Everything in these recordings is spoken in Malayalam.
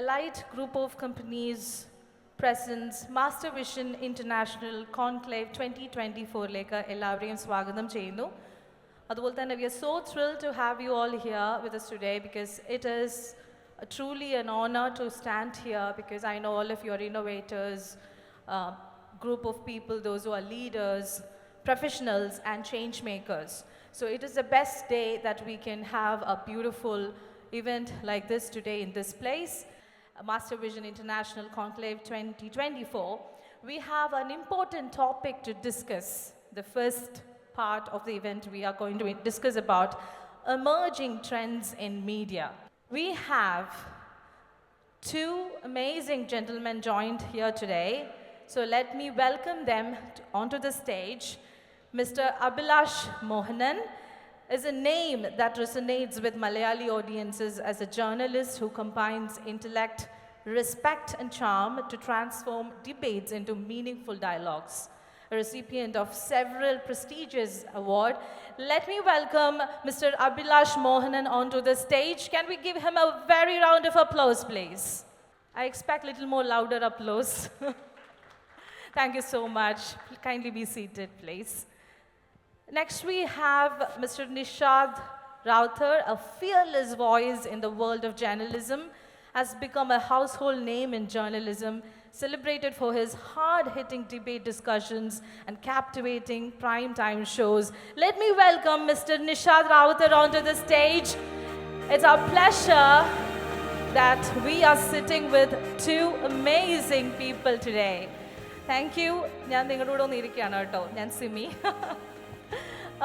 Allied Group of Companies presents Master Vision International Conclave 2024-ലേക്ക് എല്ലാവരെയും സ്വാഗതം ചെയ്യുന്നു. അതുപോലെ തന്നെ we are so thrilled to have you all here with us today because it is truly an honor to stand here because I know all of you are innovators, group of people, those who are leaders, professionals and change makers. So it is the best day that we can have a beautiful event like this today in this place. Master Vision International Conclave 2024, we have an important topic to discuss. The first part of the event we are going to discuss about emerging trends in media. We have two amazing gentlemen joined here today. So let me welcome them onto the stage. Mr. Abhilash Mohanan is a name that resonates with Malayali audiences as a journalist who combines intellect, respect and charm to transform debates into meaningful dialogues. A recipient of several prestigious awards. Let me welcome Mr. Abhilash Mohanan onto the stage. Can we give him a very round of applause, please? I expect a little more louder applause. Thank you so much. Kindly be seated, please. Next, we have Mr. Nishad Rauthar, a fearless voice in the world of journalism, has become a household name in journalism, celebrated for his hard-hitting debate discussions and captivating prime-time shows. Let me welcome Mr. Nishad Rauthar onto the stage. It's our pleasure that we are sitting with two amazing people today. Thank you. ഞാൻ നിങ്ങളുടെ കൂടെ ഒന്ന് ഇരിക്കുകയാണ് കേട്ടോ. ഞാൻ സിമി.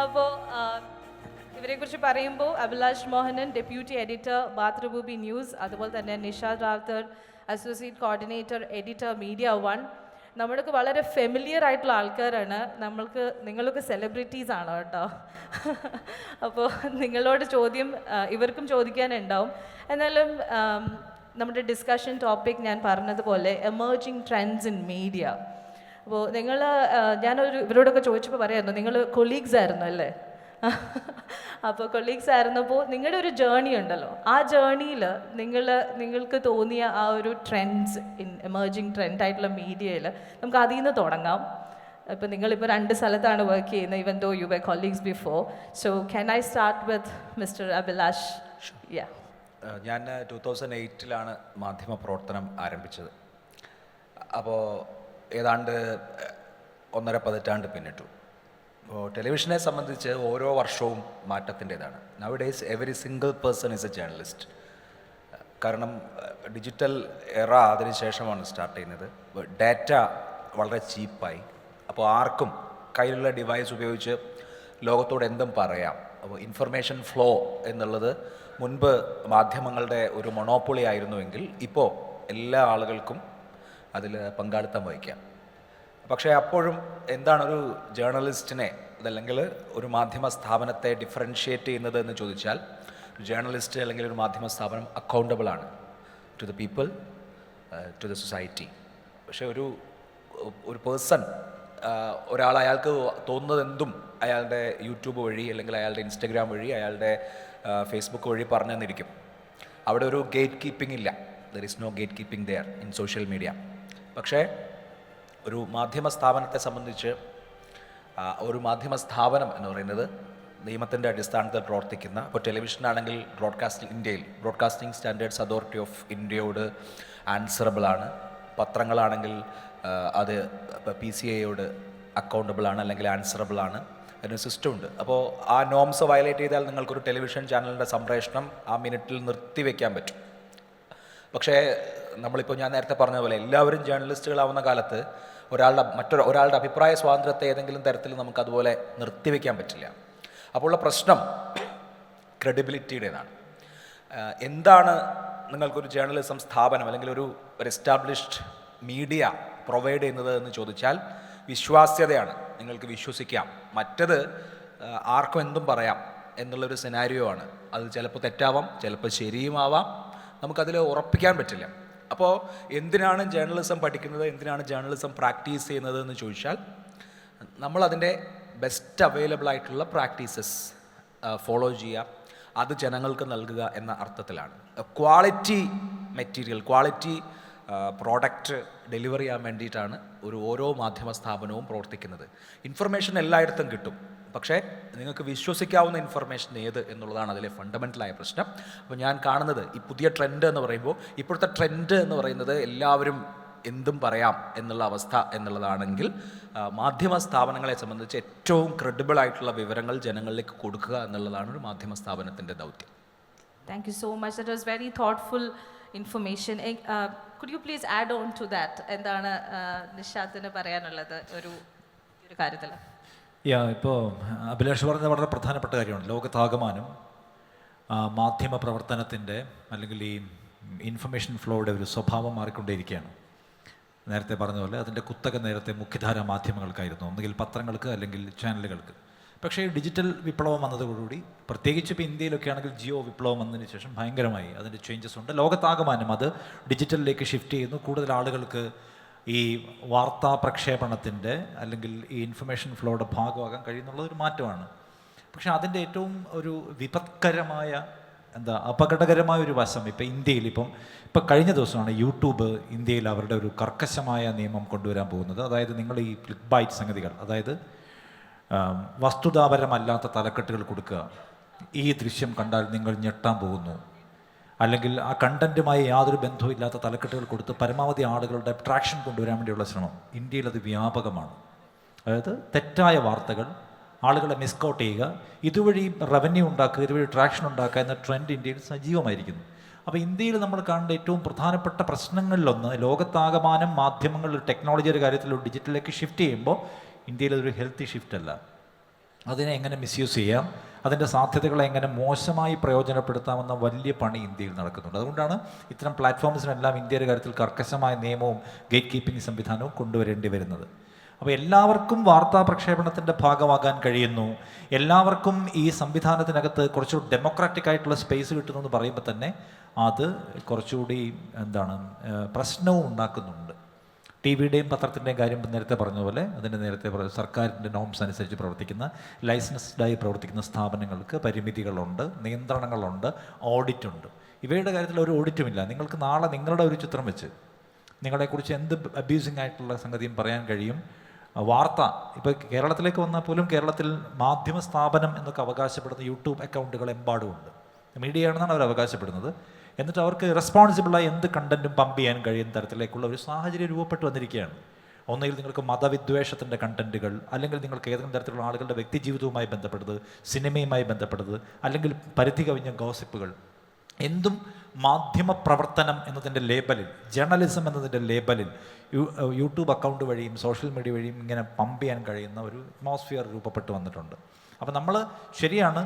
അപ്പോൾ ഇവരെക്കുറിച്ച് പറയുമ്പോൾ Abhilash Mohanan, deputy editor Mathrubhumi news, അതുപോലെ തന്നെ Nishad Rawther, associate coordinator editor media one. നമ്മൾക്ക് വളരെ ഫെമിലിയർ ആയിട്ടുള്ള ആൾക്കാരാണ്. നിങ്ങളൊക്കെ സെലിബ്രിറ്റീസ് ആണ് കേട്ടോ. അപ്പോൾ നിങ്ങളോട് ചോദ്യം ഇവർക്കും ചോദിക്കാനുണ്ടാവും. എന്നാലും നമ്മുടെ ഡിസ്കഷൻ ടോപ്പിക് ഞാൻ പറഞ്ഞതുപോലെ എമേർജിങ് ട്രെൻഡ്സ് ഇൻ മീഡിയ. അപ്പോൾ ഇവരോടൊക്കെ ചോദിച്ചപ്പോൾ പറയായിരുന്നു നിങ്ങൾ കൊളീഗ്സ് ആയിരുന്നു അല്ലേ. അപ്പോൾ കൊളീഗ്സ് ആയിരുന്നപ്പോൾ നിങ്ങളുടെ ഒരു ജേർണി ഉണ്ടല്ലോ, ആ ജേർണിയിൽ നിങ്ങൾക്ക് തോന്നിയ ആ ഒരു ട്രെൻഡ്സ് ഇൻ എമേർജിങ് ട്രെൻഡായിട്ടുള്ള മീഡിയയിൽ നമുക്ക് അതിൽ നിന്ന് തുടങ്ങാം. ഇപ്പോൾ നിങ്ങളിപ്പോൾ രണ്ട് സ്ഥലത്താണ് വർക്ക് ചെയ്യുന്നത്, even though you were colleagues before. So can I start with mister Abhilash? ഞാൻ 2008 മാധ്യമപ്രവർത്തനം ആരംഭിച്ചത്. അപ്പോൾ ഏതാണ്ട് 1.5 പതിറ്റാണ്ട് പിന്നിട്ടു. അപ്പോൾ ടെലിവിഷനെ സംബന്ധിച്ച് ഓരോ വർഷവും മാറ്റത്തിൻ്റെതാണ്. Nowadays every single person is a journalist. കാരണം ഡിജിറ്റൽ എറ അതിന് ശേഷമാണ് സ്റ്റാർട്ട് ചെയ്യുന്നത്. ഡാറ്റ വളരെ ചീപ്പായി. അപ്പോൾ ആർക്കും കയ്യിലുള്ള ഡിവൈസ് ഉപയോഗിച്ച് ലോകത്തോട് എന്തും പറയാം. അപ്പോൾ ഇൻഫർമേഷൻ ഫ്ലോ എന്നുള്ളത് മുൻപ് മാധ്യമങ്ങളുടെ ഒരു മൊണോപ്പൊളി ആയിരുന്നുവെങ്കിൽ ഇപ്പോൾ എല്ലാ ആളുകൾക്കും അതിൽ പങ്കാളിത്തം വഹിക്കാം. പക്ഷേ അപ്പോഴും എന്താണ് ഒരു ജേർണലിസ്റ്റിനെ അതല്ലെങ്കിൽ ഒരു മാധ്യമ സ്ഥാപനത്തെ ഡിഫറൻഷ്യേറ്റ് ചെയ്യുന്നത് എന്ന് ചോദിച്ചാൽ, ജേർണലിസ്റ്റ് അല്ലെങ്കിൽ ഒരു മാധ്യമ സ്ഥാപനം അക്കൗണ്ടബിൾ ആണ് to the people, to the society. പക്ഷേ ഒരു പേഴ്സൺ, അയാൾക്ക് തോന്നുന്നത് എന്തും അയാളുടെ യൂട്യൂബ് വഴി അല്ലെങ്കിൽ അയാളുടെ ഇൻസ്റ്റഗ്രാം വഴി അയാളുടെ ഫേസ്ബുക്ക് വഴി പറഞ്ഞു തന്നിരിക്കും. അവിടെ ഒരു ഗേറ്റ് കീപ്പിംഗ് ഇല്ല. There is no gate keeping there in social media. പക്ഷേ ഒരു മാധ്യമ സ്ഥാപനത്തെ സംബന്ധിച്ച് ഒരു മാധ്യമ സ്ഥാപനം എന്ന് പറയുന്നത് നിയമത്തിൻ്റെ അടിസ്ഥാനത്തിൽ പ്രവർത്തിക്കുന്ന, ഇപ്പോൾ ടെലിവിഷനാണെങ്കിൽ ബ്രോഡ്കാസ്റ്റിംഗ് സ്റ്റാൻഡേർഡ്സ് അതോറിറ്റി ഓഫ് ഇന്ത്യയോട് ആൻസറബിളാണ്. പത്രങ്ങളാണെങ്കിൽ അത് PCAയോട് അക്കൗണ്ടബിളാണ് അല്ലെങ്കിൽ ആൻസറബിളാണ്. അതിനൊരു സിസ്റ്റം ഉണ്ട്. അപ്പോൾ ആ നോംസ് വയലേറ്റ് ചെയ്താൽ നിങ്ങൾക്കൊരു ടെലിവിഷൻ ചാനലിൻ്റെ സംപ്രേഷണം ആ മിനിറ്റിൽ നിർത്തിവെക്കാൻ പറ്റും. പക്ഷേ നമ്മളിപ്പോൾ ഞാൻ നേരത്തെ പറഞ്ഞ പോലെ എല്ലാവരും ജേർണലിസ്റ്റുകളാവുന്ന കാലത്ത് ഒരാളുടെ അഭിപ്രായ സ്വാതന്ത്ര്യത്തെ ഏതെങ്കിലും തരത്തിൽ നമുക്കതുപോലെ നിർത്തിവെക്കാൻ പറ്റില്ല. അപ്പോൾ ഉള്ള പ്രശ്നം ക്രെഡിബിലിറ്റിയുടേതാണ്. എന്താണ് നിങ്ങൾക്കൊരു ജേർണലിസം സ്ഥാപനം അല്ലെങ്കിൽ ഒരു എസ്റ്റാബ്ലിഷ്ഡ് മീഡിയ പ്രൊവൈഡ് ചെയ്യുന്നത് എന്ന് ചോദിച്ചാൽ വിശ്വാസ്യതയാണ്. നിങ്ങൾക്ക് വിശ്വസിക്കാം. മറ്റത് ആർക്കും എന്തും പറയാം എന്നുള്ളൊരു സെനാരിയോ ആണ്. അത് ചിലപ്പോൾ തെറ്റാവാം, ചിലപ്പോൾ ശരിയുമാവാം. നമുക്കതിൽ ഉറപ്പിക്കാൻ പറ്റില്ല. അപ്പോൾ എന്തിനാണ് ജേർണലിസം പഠിക്കുന്നത്, എന്തിനാണ് ജേർണലിസം പ്രാക്ടീസ് ചെയ്യുന്നത് എന്ന് ചോദിച്ചാൽ നമ്മളതിൻ്റെ ബെസ്റ്റ് അവൈലബിൾ ആയിട്ടുള്ള പ്രാക്ടീസസ് ഫോളോ ചെയ്യുക, അത് ജനങ്ങൾക്ക് നൽകുക എന്ന അർത്ഥത്തിലാണ്. Quality material quality product delivery ചെയ്യാൻ വേണ്ടിയിട്ടാണ് ഓരോ മാധ്യമ സ്ഥാപനവും പ്രവർത്തിക്കുന്നത്. ഇൻഫർമേഷൻ എല്ലായിടത്തും കിട്ടും, പക്ഷേ നിങ്ങൾക്ക് വിശ്വസിക്കാവുന്ന ഇൻഫർമേഷൻ ഏത് എന്നുള്ളതാണ് അതിലെ ഫണ്ടമെൻ്റലായ പ്രശ്നം. അപ്പോൾ ഞാൻ കാണുന്നത് ഈ പുതിയ ട്രെൻഡ് എന്ന് പറയുമ്പോൾ, ഇപ്പോഴത്തെ ട്രെൻഡ് എന്ന് പറയുന്നത് എല്ലാവരും എന്തും പറയാം എന്നുള്ള അവസ്ഥ എന്നുള്ളതാണെങ്കിൽ, മാധ്യമ സ്ഥാപനങ്ങളെ സംബന്ധിച്ച് ഏറ്റവും ക്രെഡിബിൾ ആയിട്ടുള്ള വിവരങ്ങൾ ജനങ്ങളിലേക്ക് കൊടുക്കുക എന്നുള്ളതാണ് ഒരു മാധ്യമ സ്ഥാപനത്തിൻ്റെ ദൗത്യം. Thank you so much. That was very thoughtful information. Could you please add on to that? എന്താണ് നിഷാദിന് പറയാനുള്ളത് ഒരു കാര്യത്തിൽ? ഇപ്പോൾ അഭിലാഷ് പറഞ്ഞത് വളരെ പ്രധാനപ്പെട്ട കാര്യമാണ്. ലോകത്താകമാനം മാധ്യമ പ്രവർത്തനത്തിൻ്റെ അല്ലെങ്കിൽ ഈ ഇൻഫർമേഷൻ ഫ്ലോയുടെ ഒരു സ്വഭാവം മാറിക്കൊണ്ടേയിരിക്കുകയാണ്. നേരത്തെ പറഞ്ഞ പോലെ അതിൻ്റെ കുത്തക നേരത്തെ മുഖ്യധാരാ മാധ്യമങ്ങൾക്കായിരുന്നു, ഒന്നുകിൽ പത്രങ്ങൾക്ക് അല്ലെങ്കിൽ ചാനലുകൾക്ക്. പക്ഷേ ഡിജിറ്റൽ വിപ്ലവം വന്നതോടുകൂടി, പ്രത്യേകിച്ച് ഇപ്പോൾ ഇന്ത്യയിലൊക്കെ ആണെങ്കിൽ ജിയോ വിപ്ലവം വന്നതിന് ശേഷം ഭയങ്കരമായി അതിൻ്റെ ചേഞ്ചസ് ഉണ്ട്. ലോകത്താകമാനം അത് ഡിജിറ്റലിലേക്ക് ഷിഫ്റ്റ് ചെയ്യുന്നു. കൂടുതൽ ആളുകൾക്ക് ഈ വാർത്താ പ്രക്ഷേപണത്തിൻ്റെ അല്ലെങ്കിൽ ഈ ഇൻഫർമേഷൻ ഫ്ലോയുടെ ഭാഗമാകാൻ കഴിയുന്നുള്ള ഒരു മാറ്റമാണ്. പക്ഷേ അതിൻ്റെ ഏറ്റവും ഒരു വിപത്കരമായ അപകടകരമായ ഒരു വശം ഇപ്പോൾ ഇന്ത്യയിൽ ഇപ്പം കഴിഞ്ഞ ദിവസമാണ് യൂട്യൂബ് ഇന്ത്യയിൽ അവരുടെ ഒരു കർക്കശമായ നിയമം കൊണ്ടുവരാൻ പോകുന്നത്. അതായത് നിങ്ങൾ ഈ ക്ലിക്ക് ബൈറ്റ് സംഗതികൾ, അതായത് വസ്തുതാപരമല്ലാത്ത തലക്കെട്ടുകൾ കൊടുക്കുക, ഈ ദൃശ്യം കണ്ടാൽ നിങ്ങൾ ഞെട്ടാൻ പോകുന്നു, അല്ലെങ്കിൽ ആ കണ്ടൻറ്റുമായി യാതൊരു ബന്ധവും ഇല്ലാത്ത തലക്കെട്ടുകൾ കൊടുത്ത് പരമാവധി ആളുകളുടെ അട്രാക്ഷൻ കൊണ്ടുവരാൻ വേണ്ടിയുള്ള ശ്രമം ഇന്ത്യയിൽ അത് വ്യാപകമാണ്. അതായത് തെറ്റായ വാർത്തകൾ ആളുകളെ മിസ്കൗട്ട് ചെയ്യുക, ഇതുവഴി റവന്യൂ ഉണ്ടാക്കുക, ഇതുവഴി ട്രാക്ഷൻ ഉണ്ടാക്കുക എന്ന ട്രെൻഡ് ഇന്ത്യയിൽ സജീവമായിരിക്കുന്നു. അപ്പോൾ ഇന്ത്യയിൽ നമ്മൾ കാണേണ്ട ഏറ്റവും പ്രധാനപ്പെട്ട പ്രശ്നങ്ങളിലൊന്ന്, ലോകത്താകമാനം മാധ്യമങ്ങൾ ടെക്നോളജിയുടെ കാര്യത്തിൽ ഡിജിറ്റലിലേക്ക് ഷിഫ്റ്റ് ചെയ്യുമ്പോൾ ഇന്ത്യയിൽ അതൊരു ഹെൽത്തി ഷിഫ്റ്റ് അല്ല. അതിനെ എങ്ങനെ മിസ്യൂസ് ചെയ്യാം, അതിൻ്റെ സാധ്യതകളെ എങ്ങനെ മോശമായി പ്രയോജനപ്പെടുത്താമെന്ന വലിയ പണി ഇന്ത്യയിൽ നടക്കുന്നുണ്ട്. അതുകൊണ്ടാണ് ഇത്തരം പ്ലാറ്റ്ഫോംസിനെല്ലാം ഇന്ത്യയുടെ കാര്യത്തിൽ കർക്കശമായ നിയമവും ഗേറ്റ് കീപ്പിംഗ് സംവിധാനവും കൊണ്ടുവരേണ്ടി വരുന്നത്. അപ്പോൾ എല്ലാവർക്കും വാർത്താ പ്രക്ഷേപണത്തിൻ്റെ ഭാഗമാകാൻ കഴിയുന്നു, എല്ലാവർക്കും ഈ സംവിധാനത്തിനകത്ത് കുറച്ചുകൂടി ഡെമോക്രാറ്റിക് ആയിട്ടുള്ള സ്പേസ് കിട്ടുന്നു എന്ന് പറയുമ്പോൾ തന്നെ അത് കുറച്ചുകൂടി പ്രശ്നവും ഉണ്ടാക്കുന്നുണ്ട്. ടി വിയുടെയും പത്രത്തിൻ്റെയും കാര്യം നേരത്തെ പറഞ്ഞതുപോലെ അതിൻ്റെ നേരത്തെ സർക്കാരിൻ്റെ നോംസ് അനുസരിച്ച് പ്രവർത്തിക്കുന്ന ലൈസൻസ്ഡായി പ്രവർത്തിക്കുന്ന സ്ഥാപനങ്ങൾക്ക് പരിമിതികളുണ്ട്, നിയന്ത്രണങ്ങളുണ്ട്, ഓഡിറ്റുണ്ട്. ഇവയുടെ കാര്യത്തിൽ ഒരു ഓഡിറ്റുമില്ല. നിങ്ങൾക്ക് നാളെ നിങ്ങളുടെ ഒരു ചിത്രം വെച്ച് നിങ്ങളെക്കുറിച്ച് എന്ത് അബ്യൂസിങ് ആയിട്ടുള്ള സംഗതിയും പറയാൻ കഴിയും. വാർത്ത ഇപ്പോൾ കേരളത്തിലേക്ക് വന്നാൽ പോലും കേരളത്തിൽ മാധ്യമ സ്ഥാപനം എന്നൊക്കെ അവകാശപ്പെടുന്ന യൂട്യൂബ് അക്കൗണ്ടുകൾ എമ്പാടുമുണ്ട്. മീഡിയ ആണെന്നാണ് അവർ അവകാശപ്പെടുന്നത്. എന്നിട്ട് അവർക്ക് റെസ്പോൺസിബിളായി എന്ത് കണ്ടൻറ്റും പമ്പ് ചെയ്യാൻ കഴിയുന്ന തരത്തിലേക്കുള്ള ഒരു സാഹചര്യം രൂപപ്പെട്ടു വന്നിരിക്കുകയാണ്. ഒന്നുകിൽ നിങ്ങൾക്ക് മതവിദ്വേഷത്തിൻ്റെ കണ്ടൻറ്റുകൾ, അല്ലെങ്കിൽ നിങ്ങൾക്ക് ഏതെങ്കിലും തരത്തിലുള്ള ആളുകളുടെ വ്യക്തിജീവിതവുമായി ബന്ധപ്പെട്ടത്, സിനിമയുമായി ബന്ധപ്പെട്ടത്, അല്ലെങ്കിൽ പരിധി കവിഞ്ഞ ഗോസിപ്പുകൾ, എന്തും മാധ്യമ പ്രവർത്തനം എന്നതിൻ്റെ ലേബലിൽ, ജേർണലിസം എന്നതിൻ്റെ ലേബലിൽ യൂട്യൂബ് അക്കൗണ്ട് വഴിയും സോഷ്യൽ മീഡിയ വഴിയും ഇങ്ങനെ പമ്പ് ചെയ്യാൻ കഴിയുന്ന ഒരു അറ്റ്മോസ്ഫിയർ രൂപപ്പെട്ടു വന്നിട്ടുണ്ട്. അപ്പോൾ നമ്മൾ ശരിയാണ്,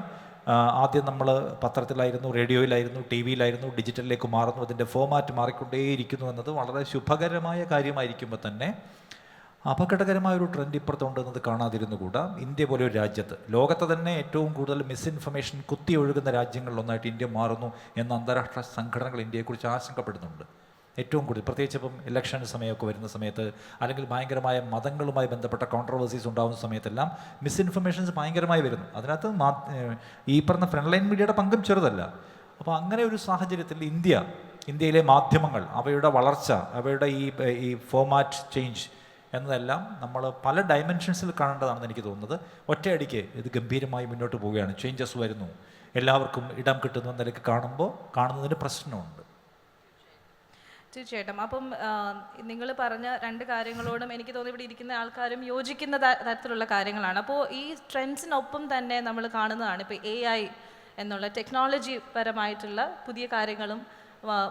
ആദ്യം നമ്മൾ പത്രത്തിലായിരുന്നു, റേഡിയോയിലായിരുന്നു, ടി വിയിലായിരുന്നു, ഡിജിറ്റലിലേക്ക് മാറുന്നു, അതിൻ്റെ ഫോമാറ്റ് മാറിക്കൊണ്ടേയിരിക്കുന്നു എന്നത് വളരെ ശുഭകരമായ കാര്യമായിരിക്കുമ്പോൾ തന്നെ അപകടകരമായ ഒരു ട്രെൻഡ് ഇപ്പുറത്തുണ്ടെന്നത് കാണാതിരുന്നുകൂടാ. ഇന്ത്യ പോലെ ഒരു രാജ്യത്ത്, ലോകത്തെ തന്നെ ഏറ്റവും കൂടുതൽ മിസ്ഇൻഫർമേഷൻ കുത്തി ഒഴുകുന്ന രാജ്യങ്ങളിലൊന്നായിട്ട് ഇന്ത്യ മാറുന്നു എന്ന അന്താരാഷ്ട്ര സംഘടനകൾ ഇന്ത്യയെക്കുറിച്ച് ആശങ്കപ്പെടുന്നുണ്ട്. ഏറ്റവും കൂടുതൽ, പ്രത്യേകിച്ച് ഇപ്പം ഇലക്ഷൻ സമയമൊക്കെ വരുന്ന സമയത്ത്, അല്ലെങ്കിൽ ഭയങ്കരമായ മതങ്ങളുമായി ബന്ധപ്പെട്ട കോൺട്രവേഴ്സീസ് ഉണ്ടാകുന്ന സമയത്തെല്ലാം മിസ്ഇൻഫർമേഷൻസ് ഭയങ്കരമായി വരുന്നു. അതിനകത്ത് ഈ പറഞ്ഞ ഫ്രണ്ട് ലൈൻ മീഡിയയുടെ പങ്കും ചെറുതല്ല. അപ്പോൾ അങ്ങനെ ഒരു സാഹചര്യത്തിൽ ഇന്ത്യയിലെ മാധ്യമങ്ങൾ, അവയുടെ വളർച്ച, അവയുടെ ഈ ഫോമാറ്റ് ചേഞ്ച് എന്നതെല്ലാം നമ്മൾ പല ഡയമെൻഷൻസിൽ കാണേണ്ടതാണെന്ന് എനിക്ക് തോന്നുന്നത്. ഒറ്റയടിക്ക് ഇത് ഗംഭീരമായി മുന്നോട്ട് പോവുകയാണ്, ചേഞ്ചസ് വരുന്നു, എല്ലാവർക്കും ഇടം കിട്ടുന്ന നിലയ്ക്ക് കാണുന്നതിന് പ്രശ്നമുണ്ട്. തീർച്ചയായിട്ടും. അപ്പം നിങ്ങൾ പറഞ്ഞ രണ്ട് കാര്യങ്ങളോടും എനിക്ക് തോന്നുന്നു ഇവിടെ ഇരിക്കുന്ന ആൾക്കാരും യോജിക്കുന്ന തരത്തിലുള്ള കാര്യങ്ങളാണ്. അപ്പോൾ ഈ ട്രെൻഡ്സിനൊപ്പം തന്നെ നമ്മൾ കാണുന്നതാണ് ഇപ്പോൾ AI എന്നുള്ള ടെക്നോളജി പരമായിട്ടുള്ള പുതിയ കാര്യങ്ങളും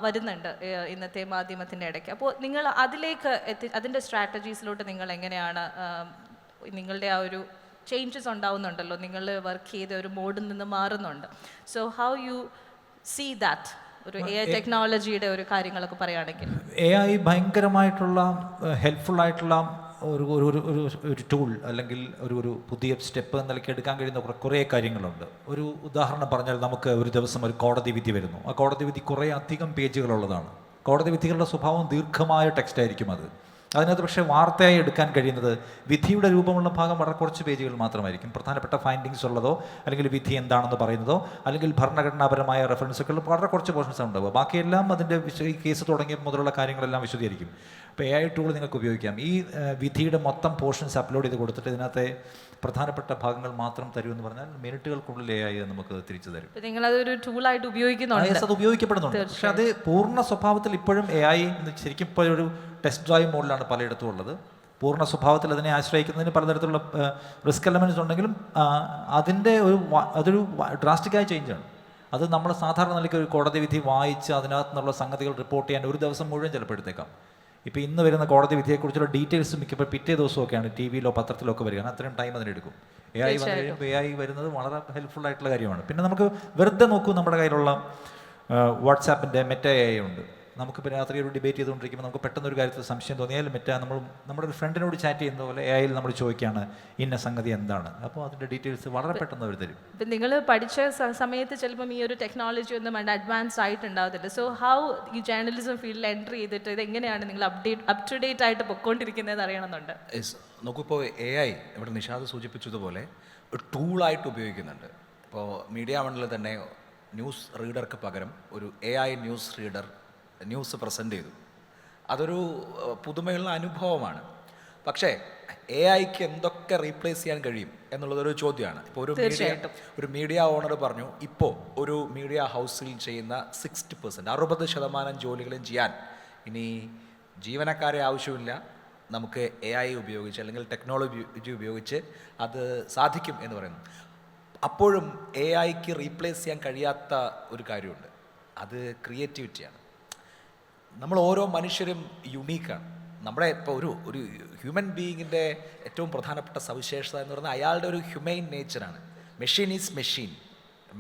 വരുന്നുണ്ട് ഇന്നത്തെ മാധ്യമത്തിൻ്റെ ഇടയ്ക്ക്. അപ്പോൾ നിങ്ങൾ അതിലേക്ക് അതിൻ്റെ സ്ട്രാറ്റജീസിലോട്ട് നിങ്ങൾ എങ്ങനെയാണ്, നിങ്ങളുടെ ആ ഒരു ചേഞ്ചസ് ഉണ്ടാവുന്നുണ്ടല്ലോ, നിങ്ങൾ വർക്ക് ചെയ്ത ഒരു മോഡിൽ നിന്ന് മാറുന്നുണ്ട്. So how you see that, ഒരു AI ടെക്നോളജിയുടെ ഒരു കാര്യങ്ങളൊക്കെ പറയുകയാണെങ്കിൽ? AI ഭയങ്കരമായിട്ടുള്ള ഹെൽപ്ഫുള്ളായിട്ടുള്ള ഒരു ടൂൾ, അല്ലെങ്കിൽ ഒരു പുതിയ സ്റ്റെപ്പ് നിലയ്ക്ക് എടുക്കാൻ കഴിയുന്ന കുറേ കാര്യങ്ങളുണ്ട്. ഒരു ഉദാഹരണം പറഞ്ഞാൽ, നമുക്ക് ഒരു ദിവസം ഒരു കോടതി വിധി വരുന്നു. ആ കോടതി വിധി കുറേ അധികം പേജുകളുള്ളതാണ്. കോടതി വിധികളുടെ സ്വഭാവം ദീർഘമായ ടെക്സ്റ്റ് ആയിരിക്കും. അത് അതിനകത്ത് പക്ഷേ വാർത്തയായി എടുക്കാൻ കഴിയുന്നത് വിധിയുടെ രൂപമുള്ള ഭാഗം വളരെ കുറച്ച് പേജുകൾ മാത്രമായിരിക്കും. പ്രധാനപ്പെട്ട ഫൈൻഡിങ്സ് ഉള്ളതോ അല്ലെങ്കിൽ വിധി എന്താണെന്ന് പറയുന്നതോ അല്ലെങ്കിൽ ഭരണഘടനാപരമായ റെഫറൻസുകൾ വളരെ കുറച്ച് പോർഷൻസ് ഉണ്ടാവുക. ബാക്കിയെല്ലാം അതിൻ്റെ ഈ കേസ് തുടങ്ങിയ മുതലുള്ള കാര്യങ്ങളെല്ലാം വിശദീകരിക്കും. അപ്പോൾ AI ടൂൾ നിങ്ങൾക്ക് ഉപയോഗിക്കാം. ഈ വിധിയുടെ മൊത്തം പോർഷൻസ് അപ്ലോഡ് ചെയ്ത് കൊടുത്തിട്ട് ഇതിനകത്തെ പ്രധാനപ്പെട്ട ഭാഗങ്ങൾ മാത്രം തരുമെന്ന് പറഞ്ഞാൽ മിനിറ്റുകൾക്കുള്ളിൽ AI നമുക്ക് തിരിച്ചു തരും. നിങ്ങളതൊരു ടൂളായിട്ട് ഉപയോഗിക്കുന്നുണ്ട്. അത് ഉപയോഗിക്കപ്പെടുന്നുണ്ട്. പക്ഷെ അത് പൂർണ്ണ സ്വഭാവത്തിൽ ഇപ്പോഴും AI ശരിക്കും ഇപ്പോൾ ഒരു ടെസ്റ്റ് ഡ്രൈവ് മോഡിലാണ് പലയിടത്തും ഉള്ളത്. പൂർണ്ണ സ്വഭാവത്തിൽ അതിനെ ആശ്രയിക്കുന്നതിന് പലതരത്തിലുള്ള റിസ്ക് എലമെൻറ്റ്സ് ഉണ്ടെങ്കിലും അതൊരു ഡ്രാസ്റ്റിക്കായ ചേഞ്ചാണ്. അത് നമ്മൾ സാധാരണ നിലയ്ക്ക് ഒരു കോടതി വിധി വായിച്ച് അതിനകത്ത് നിന്നുള്ള സംഗതികൾ റിപ്പോർട്ട് ചെയ്യാൻ ഒരു ദിവസം മുഴുവൻ ചിലപ്പോൾ എടുത്തേക്കാം. ഇപ്പോൾ ഇന്ന് വരുന്ന കോടതി വിധിയെക്കുറിച്ചുള്ള ഡീറ്റെയിൽസ് മിക്കപ്പോൾ പിറ്റേ ദിവസമൊക്കെയാണ് ടി വിയിലോ പത്രത്തിലോ ഒക്കെ വരികയാണ്. അത്രയും ടൈം അതിനെടുക്കും. AI വന്നു കഴിയുമ്പോൾ AI വരുന്നത് വളരെ ഹെൽപ്ഫുൾ ആയിട്ടുള്ള കാര്യമാണ്. പിന്നെ നമുക്ക് വെറുതെ നോക്കൂ, നമ്മുടെ കയ്യിലുള്ള വാട്സാപ്പിൻ്റെ മെറ്റ AI ഉണ്ട്. നമുക്കിപ്പോൾ രാത്രി ഒരു ഡിബേറ്റ് ചെയ്തുകൊണ്ടിരിക്കുമ്പോൾ നമുക്ക് പെട്ടെന്നൊരു കാര്യത്തിൽ സംശയം തോന്നിയാൽ നമ്മുടെ ഒരു ഫ്രണ്ടിനോട് ചാറ്റ് ചെയ്യുന്ന പോലെ AI-യിൽ നമ്മൾ ചോദിക്കുകയാണ് ഇന്ന സംഗതി എന്താണ്, അപ്പോൾ അതിൻ്റെ ഡീറ്റെയിൽസ് വളരെ പെട്ടെന്ന് അവർ തരും. ഇപ്പം നിങ്ങൾ പഠിച്ച സമയത്ത് ചിലപ്പം ഈ ഒരു ടെക്നോളജി ഒന്നും വേണ്ട അഡ്വാൻസ് ആയിട്ടുണ്ടാവത്തില്ല. സോ ഹൗ ഈ ജേർണലിസം ഫീൽഡിൽ എൻട്രി ചെയ്തിട്ട് ഇത് എങ്ങനെയാണ് നിങ്ങൾ അപ് ടു ഡേറ്റ് ആയിട്ട് പൊയ്ക്കൊണ്ടിരിക്കുന്നത് അറിയണമെന്നുണ്ട്. നോക്കൂ, ഇപ്പോൾ AI ഇവിടെ നിഷാദ് സൂചിപ്പിച്ചതുപോലെ ഒരു ടൂളായിട്ട് ഉപയോഗിക്കുന്നുണ്ട്. ഇപ്പോൾ മീഡിയ വണ്ണിൽ തന്നെ ന്യൂസ് റീഡർക്ക് പകരം ഒരു AI news reader news present ചെയ്തു. അതൊരു പുതുമയുള്ള അനുഭവമാണ്. പക്ഷേ AI-ക്ക് എന്തൊക്കെ റീപ്ലേസ് ചെയ്യാൻ കഴിയും എന്നുള്ളതൊരു ചോദ്യമാണ്. ഇപ്പോൾ ഒരു മീഡിയ ഓണർ പറഞ്ഞു, ഇപ്പോൾ ഒരു മീഡിയ ഹൗസിൽ ചെയ്യുന്ന 60% 60% ജോലികളും ചെയ്യാൻ ഇനി ജീവനക്കാരെ ആവശ്യമില്ല, നമുക്ക് AI ഉപയോഗിച്ച് അല്ലെങ്കിൽ ടെക്നോളജി ഉപയോഗിച്ച് അത് സാധിക്കും എന്ന് പറയുന്നു. അപ്പോഴും AI-ക്ക് റീപ്ലേസ് ചെയ്യാൻ കഴിയാത്ത ഒരു കാര്യമുണ്ട്, അത് ക്രിയേറ്റിവിറ്റിയാണ്. നമ്മൾ ഓരോ മനുഷ്യരും യുണീക്കാണ്. നമ്മുടെ ഇപ്പോൾ ഒരു ഹ്യൂമൻ ബീയിങ്ങിൻ്റെ ഏറ്റവും പ്രധാനപ്പെട്ട സവിശേഷത എന്ന് പറയുന്നത് അയാളുടെ ഒരു ഹ്യൂമൈൻ നേച്ചറാണ്. മെഷീൻ ഈസ്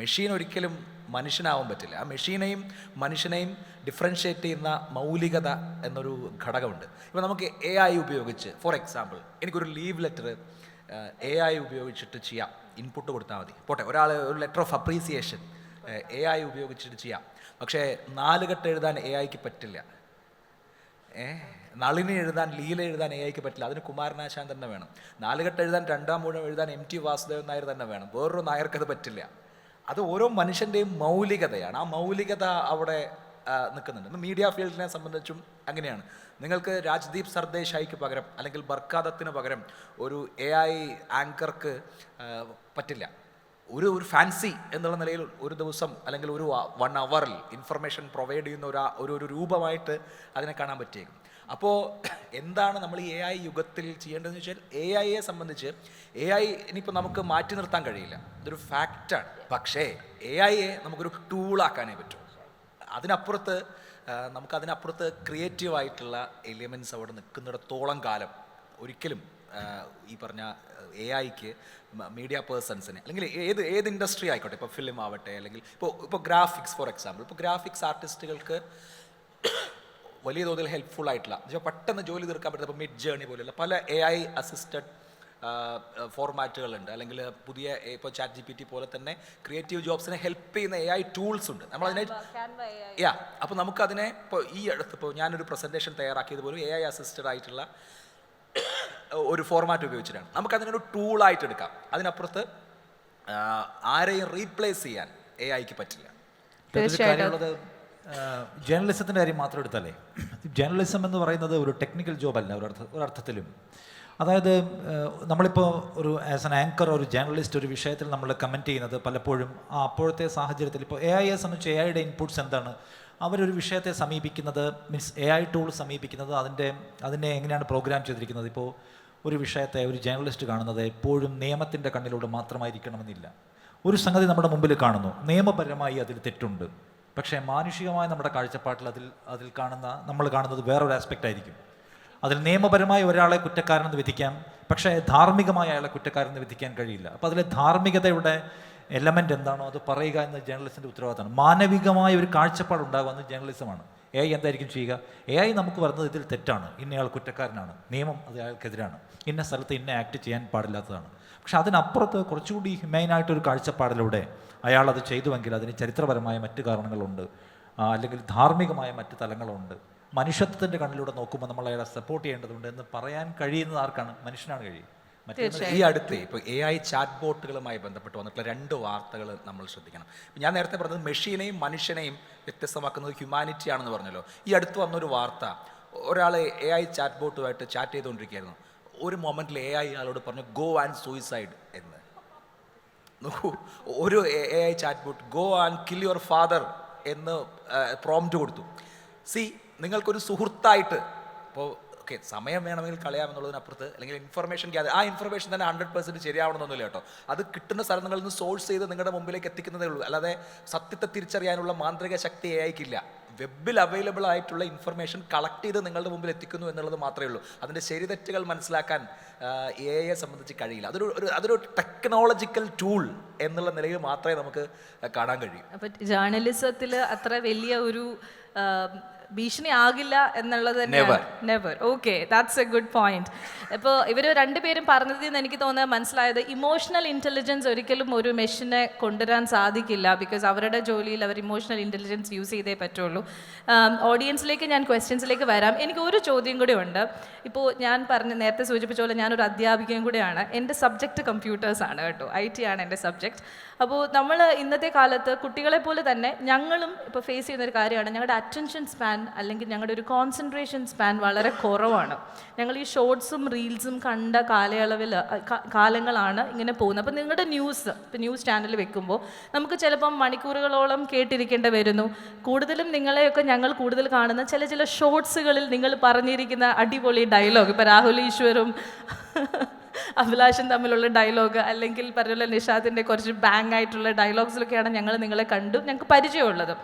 മെഷീൻ ഒരിക്കലും മനുഷ്യനാവാൻ പറ്റില്ല. ആ മെഷീനെയും മനുഷ്യനെയും ഡിഫറൻഷ്യേറ്റ് ചെയ്യുന്ന മൗലികത എന്നൊരു ഘടകമുണ്ട്. ഇപ്പോൾ നമുക്ക് AI ഉപയോഗിച്ച്, ഫോർ എക്സാമ്പിൾ എനിക്കൊരു ലീവ് ലെറ്റർ AI ഉപയോഗിച്ചിട്ട് ചെയ്യാം. ഇൻപുട്ട് കൊടുത്താൽ മതി, പോട്ടെ. ഒരു ലെറ്റർ ഓഫ് അപ്രീസിയേഷൻ AI ഉപയോഗിച്ചിട്ട് ചെയ്യാം. പക്ഷേ 4 കെട്ട് എഴുതാൻ AI-ക്ക് പറ്റില്ല. നളിനി എഴുതാൻ, ലീല എഴുതാൻ AI-ക്ക് പറ്റില്ല. അതിന് കുമാരനാശാൻ തന്നെ വേണം. 4 കെട്ട് എഴുതാൻ, 2-ാം ഊഴം എഴുതാൻ MT വാസുദേവൻ നായർ തന്നെ വേണം. വേറൊരു നായർക്കത് പറ്റില്ല. അത് ഓരോ മനുഷ്യൻ്റെയും മൗലികതയാണ്. ആ മൗലികത അവിടെ നിൽക്കുന്നുണ്ട്. മീഡിയ ഫീൽഡിനെ സംബന്ധിച്ചും അങ്ങനെയാണ്. നിങ്ങൾക്ക് രാജ്ദീപ് സർദേശായിക്ക് പകരം അല്ലെങ്കിൽ ബർക്കാദത്തിന് പകരം ഒരു AI ആങ്കർക്ക് പറ്റില്ല. ഒരു ഫാൻസി എന്നുള്ള നിലയിൽ ഒരു ദിവസം അല്ലെങ്കിൽ ഒരു 1 അവറിൽ ഇൻഫർമേഷൻ പ്രൊവൈഡ് ചെയ്യുന്ന ഒരു രൂപമായിട്ട് അതിനെ കാണാൻ പറ്റിയേക്കും. അപ്പോൾ എന്താണ് നമ്മൾ ഈ AI യുഗത്തിൽ ചെയ്യേണ്ടതെന്ന് വെച്ചാൽ, AI-യെ സംബന്ധിച്ച് AI ഇനിയിപ്പോൾ നമുക്ക് മാറ്റി നിർത്താൻ കഴിയില്ല, ഇതൊരു ഫാക്റ്റാണ്. പക്ഷേ AI-യെ നമുക്കൊരു ടൂളാക്കാനേ പറ്റൂ. നമുക്കതിനപ്പുറത്ത് ക്രിയേറ്റീവായിട്ടുള്ള എലിമെൻറ്റ്സ് അവിടെ നിൽക്കുന്നിടത്തോളം കാലം ഒരിക്കലും ഈ പറഞ്ഞ AI-ക്ക് മീഡിയ പേഴ്സൺസിന് അല്ലെങ്കിൽ ഏത് ഇൻഡസ്ട്രി ആയിക്കോട്ടെ, ഇപ്പോൾ ഫിലിം ആവട്ടെ അല്ലെങ്കിൽ ഇപ്പോൾ ഗ്രാഫിക്സ്, ഫോർ എക്സാമ്പിൾ ഇപ്പോൾ ഗ്രാഫിക്സ് ആർട്ടിസ്റ്റുകൾക്ക് വലിയ തോതിൽ ഹെൽപ്ഫുൾ ആയിട്ടുള്ള പെട്ടെന്ന് ജോലി തീർക്കാൻ പറ്റുന്ന ഇപ്പോൾ മിഡ് ജേർണി പോലെയുള്ള പല AI അസിസ്റ്റഡ് ഫോർമാറ്റുകളുണ്ട്. അല്ലെങ്കിൽ പുതിയ ഇപ്പോൾ ChatGPT പോലെ തന്നെ ക്രിയേറ്റീവ് ജോബ്സിനെ ഹെൽപ്പ് ചെയ്യുന്ന AI ടൂൾസ് ഉണ്ട്. നമ്മളതിനെ അപ്പോൾ നമുക്കതിനെ ഇപ്പോൾ ഈ അടുത്ത് ഇപ്പോൾ ഞാനൊരു പ്രസൻറ്റേഷൻ തയ്യാറാക്കിയതുപോലും AI അസിസ്റ്റഡ് ആയിട്ടുള്ള ഒരു ഫോർമാറ്റ് ഉപയോഗിച്ചിട്ടാണ്. നമുക്കതിനൊരു ടൂളായിട്ട് എടുക്കാം. അതിനപ്പുറത്ത് ആരെയും റീപ്ലേസ് ചെയ്യാൻ AI-ക്ക് പറ്റില്ല. ജേർണലിസത്തിൻ്റെ കാര്യം മാത്രം എടുത്താലേ, ജേർണലിസം എന്ന് പറയുന്നത് ഒരു ടെക്നിക്കൽ ജോബല്ല ഒരർത്ഥത്തിലും. അതായത് നമ്മളിപ്പോൾ ആസ് ആൻ ആങ്കർ, ഒരു ജേർണലിസ്റ്റ് ഒരു വിഷയത്തിൽ നമ്മൾ കമൻറ്റ് ചെയ്യുന്നത് പലപ്പോഴും അപ്പോഴത്തെ സാഹചര്യത്തിൽ, ഇപ്പോൾ AI-യെ സംബന്ധിച്ച് AI-യുടെ ഇൻപുട്സ് എന്താണ്, അവരൊരു വിഷയത്തെ സമീപിക്കുന്നത്, മീൻസ് AI ടൂൾ സമീപിക്കുന്നത് അതിനെ എങ്ങനെയാണ് പ്രോഗ്രാം ചെയ്തിരിക്കുന്നത്. ഇപ്പോൾ ഒരു വിഷയത്തെ ഒരു ജേർണലിസ്റ്റ് കാണുന്നത് എപ്പോഴും നിയമത്തിൻ്റെ കണ്ണിലൂടെ മാത്രമായിരിക്കണമെന്നില്ല. ഒരു സംഗതി നമ്മുടെ മുമ്പിൽ കാണുന്നു, നിയമപരമായി അതിൽ തെറ്റുണ്ട്, പക്ഷേ മാനുഷികമായ നമ്മുടെ കാഴ്ചപ്പാട്ടിൽ നമ്മൾ കാണുന്നത് വേറൊരു ആസ്പെക്റ്റ് ആയിരിക്കും. അതിൽ നിയമപരമായി ഒരാളെ കുറ്റക്കാരനെന്ന് വിധിക്കാം, പക്ഷേ ധാർമ്മികമായ അയാളെ കുറ്റക്കാരനെന്ന് വിധിക്കാൻ കഴിയില്ല. അപ്പോൾ അതിലെ ധാർമ്മികതയുടെ എലമെൻ്റ് എന്താണോ അത് പറയുക എന്ന ജേർണലിസ്റ്റിൻ്റെ ഉത്തരവാദിത്തമാണ്. മാനവികമായ ഒരു കാഴ്ചപ്പാടുണ്ടാകുന്നത് ജേർണലിസമാണ്. AI എന്തായിരിക്കും ചെയ്യുക? AI നമുക്ക് പറയുന്നത് ഇതിൽ തെറ്റാണ്, ഇന്നയാൾ കുറ്റക്കാരനാണ്, നിയമം അത് അയാൾക്കെതിരാണ്, ഇന്ന സ്ഥലത്ത് ഇന്ന ആക്ട് ചെയ്യാൻ പാടില്ലാത്തതാണ്. പക്ഷെ അതിനപ്പുറത്ത് കുറച്ചുകൂടി ഹ്യൂമൈനായിട്ടൊരു കാഴ്ചപ്പാടിലൂടെ അയാൾ അത് ചെയ്തുവെങ്കിൽ അതിന് ചരിത്രപരമായ മറ്റു കാരണങ്ങളുണ്ട്, അല്ലെങ്കിൽ ധാർമ്മികമായ മറ്റു തലങ്ങളുണ്ട്. മനുഷ്യത്വത്തിൻ്റെ കണ്ണിലൂടെ നോക്കുമ്പോൾ നമ്മൾ അയാളെ സപ്പോർട്ട് ചെയ്യേണ്ടതുണ്ട് എന്ന് പറയാൻ കഴിയുന്നത് ആർക്കാണ്? മനുഷ്യനാണ് കഴിയും. ഈ അടുത്ത് ഇപ്പോൾ AI ചാറ്റ് ബോട്ടുകളുമായി ബന്ധപ്പെട്ട് വന്നിട്ടുള്ള 2 വാർത്തകൾ നമ്മൾ ശ്രദ്ധിക്കണം. ഞാൻ നേരത്തെ പറഞ്ഞത് മെഷീനെയും മനുഷ്യനെയും വ്യത്യസ്തമാക്കുന്നത് ഹ്യൂമാനിറ്റി ആണെന്ന് പറഞ്ഞല്ലോ. ഈ അടുത്ത് വന്നൊരു വാർത്ത, ഒരാൾ AI ചാറ്റ് ബോട്ടുമായിട്ട് ചാറ്റ് ചെയ്തുകൊണ്ടിരിക്കുകയായിരുന്നു. ഒരു മൊമെൻറ്റിൽ AI ആളോട് പറഞ്ഞു ഗോ ആൻഡ് സൂയിസൈഡ് എന്ന്. നോക്കൂ, ഒരു AI chat bot go and kill your father എന്ന് പ്രോംപ്റ്റ് കൊടുത്തു. നിങ്ങൾക്കൊരു സുഹൃത്തായിട്ട് ഇപ്പോൾ ഓക്കെ സമയം വേണമെങ്കിൽ കളയാമെന്നുള്ളതിനപ്പുറത്ത് അല്ലെങ്കിൽ ഇൻഫർമേഷൻ ഗ്യാദർ, ആ ഇൻഫർമേഷൻ തന്നെ 100% ശരിയാവണമെന്നൊന്നുമില്ല കേട്ടോ. അത് കിട്ടുന്ന സ്ഥലങ്ങളിൽ നിന്ന് സോഴ്സ് ചെയ്ത് നിങ്ങളുടെ മുമ്പിലേക്ക് എത്തിക്കുന്നതേ ഉള്ളൂ. അല്ലാതെ സത്യത്തെ തിരിച്ചറിയാനുള്ള മാന്ത്രിക ശക്തി AIക്കില്ല. വെബിൽ അവൈലബിൾ ആയിട്ടുള്ള ഇൻഫർമേഷൻ കളക്ട് ചെയ്ത് നിങ്ങളുടെ മുമ്പിൽ എത്തിക്കുന്നു എന്നുള്ളത് മാത്രമേ ഉള്ളൂ. അതിൻ്റെ ശരിതെറ്റുകൾ മനസ്സിലാക്കാൻ AI സംബന്ധിച്ച് കഴിയില്ല. അതൊരു ടെക്നോളജിക്കൽ ടൂൾ എന്നുള്ള നിലയിൽ മാത്രമേ നമുക്ക് കാണാൻ കഴിയൂ. അപ്പം ജേർണലിസത്തിൽ അത്ര വലിയ ഒരു ഭീഷണി ആകില്ല എന്നുള്ളത് never. Okay, that's A good point. ഇപ്പോൾ ഇവർ രണ്ടുപേരും പറഞ്ഞതിൽ നിന്ന് എനിക്ക് തോന്നുന്നത് മനസ്സിലായത് ഇമോഷണൽ ഇൻ്റലിജൻസ് ഒരിക്കലും ഒരു മെഷീനെ കൊണ്ടുവരാൻ സാധിക്കില്ല. ബിക്കോസ് അവരുടെ ജോലിയിൽ അവർ ഇമോഷണൽ ഇൻ്റലിജൻസ് യൂസ് ചെയ്തേ പറ്റുള്ളൂ. ഓഡിയൻസിലേക്ക് ഞാൻ ക്വസ്റ്റ്യൻസിലേക്ക് വരാം. എനിക്ക് ഒരു ചോദ്യം കൂടി ഉണ്ട്. ഇപ്പോൾ ഞാൻ നേരത്തെ സൂചിപ്പിച്ച പോലെ ഞാനൊരു അധ്യാപികയും കൂടിയാണ്. എൻ്റെ സബ്ജക്റ്റ് കമ്പ്യൂട്ടേഴ്സാണ് കേട്ടോ, IT ആണ് എൻ്റെ സബ്ജക്റ്റ്. അപ്പോൾ നമ്മൾ ഇന്നത്തെ കാലത്ത് കുട്ടികളെ പോലെ തന്നെ ഞങ്ങളും ഇപ്പോൾ ഫേസ് ചെയ്യുന്നൊരു കാര്യമാണ്, ഞങ്ങളുടെ അറ്റൻഷൻ സ്പാൻ അല്ലെങ്കിൽ ഞങ്ങളുടെ ഒരു കോൺസെൻട്രേഷൻ സ്പാൻ വളരെ കുറവാണ്. ഞങ്ങൾ ഈ ഷോർട്സും റീൽസും കണ്ട കാലങ്ങളാണ് ഇങ്ങനെ പോകുന്നത്. അപ്പോൾ നിങ്ങളുടെ ഇപ്പോൾ ന്യൂസ് ചാനൽ വെക്കുമ്പോൾ നമുക്ക് ചിലപ്പം മണിക്കൂറുകളോളം കേട്ടിരിക്കേണ്ടി വരുന്നു. കൂടുതലും നിങ്ങളെയൊക്കെ ഞങ്ങൾ കൂടുതൽ കാണുന്ന ചില ഷോർട്സുകളിൽ നിങ്ങൾ പറഞ്ഞിരിക്കുന്ന അടിപൊളി ഡയലോഗ്, ഇപ്പോൾ രാഹുൽ ഈശ്വറും അഭിലാഷും തമ്മിലുള്ള ഡയലോഗ്, അല്ലെങ്കിൽ പറഞ്ഞ നിഷാദിൻ്റെ കുറച്ച് ബാങ് ആയിട്ടുള്ള ഡയലോഗ്സിലൊക്കെയാണ് ഞങ്ങൾ നിങ്ങളെ ഞങ്ങൾക്ക് പരിചയമുള്ളത്.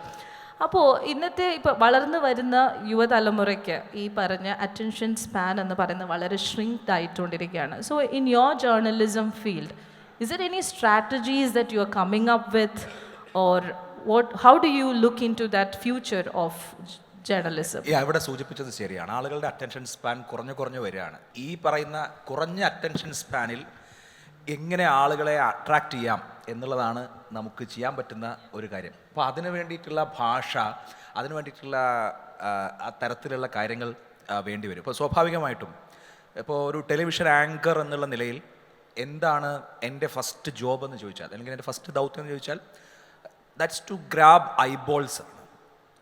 അപ്പോൾ ഇന്നത്തെ ഇപ്പോൾ വളർന്നു വരുന്ന യുവതലമുറയ്ക്ക് ഈ പറഞ്ഞ അറ്റൻഷൻ സ്പാൻ എന്ന് പറയുന്നത് വളരെ ഷ്രിങ്ക്ഡ് ആയിട്ടുകൊണ്ടിരിക്കുകയാണ്. So in your journalism field, is it any strategies that you are coming up with, or how do you look into that future of journalism? ഇവിടെ സൂചിപ്പിച്ചത് ശരിയാണ്. ആളുകളുടെ അറ്റൻഷൻ സ്പാൻ കുറഞ്ഞു വരികയാണ്. ഈ പറയുന്ന കുറഞ്ഞ അറ്റൻഷൻ സ്പാനിൽ എങ്ങനെ ആളുകളെ അട്രാക്റ്റ് ചെയ്യാം എന്നുള്ളതാണ് നമുക്ക് ചെയ്യാൻ പറ്റുന്ന ഒരു കാര്യം. അപ്പോൾ അതിന് വേണ്ടിയിട്ടുള്ള ഭാഷ, അതിന് വേണ്ടിയിട്ടുള്ള തരത്തിലുള്ള കാര്യങ്ങൾ വേണ്ടി വരും. ഇപ്പോൾ സ്വാഭാവികമായിട്ടും ഇപ്പോൾ ഒരു ടെലിവിഷൻ ആങ്കർ എന്നുള്ള നിലയിൽ എന്താണ് എൻ്റെ ഫസ്റ്റ് ജോബ് എന്ന് ചോദിച്ചാൽ, അല്ലെങ്കിൽ എൻ്റെ ഫസ്റ്റ് ദൗത്യം എന്ന് ചോദിച്ചാൽ, ദാറ്റ്സ് ടു ഗ്രാബ് ഐബോൾസ്.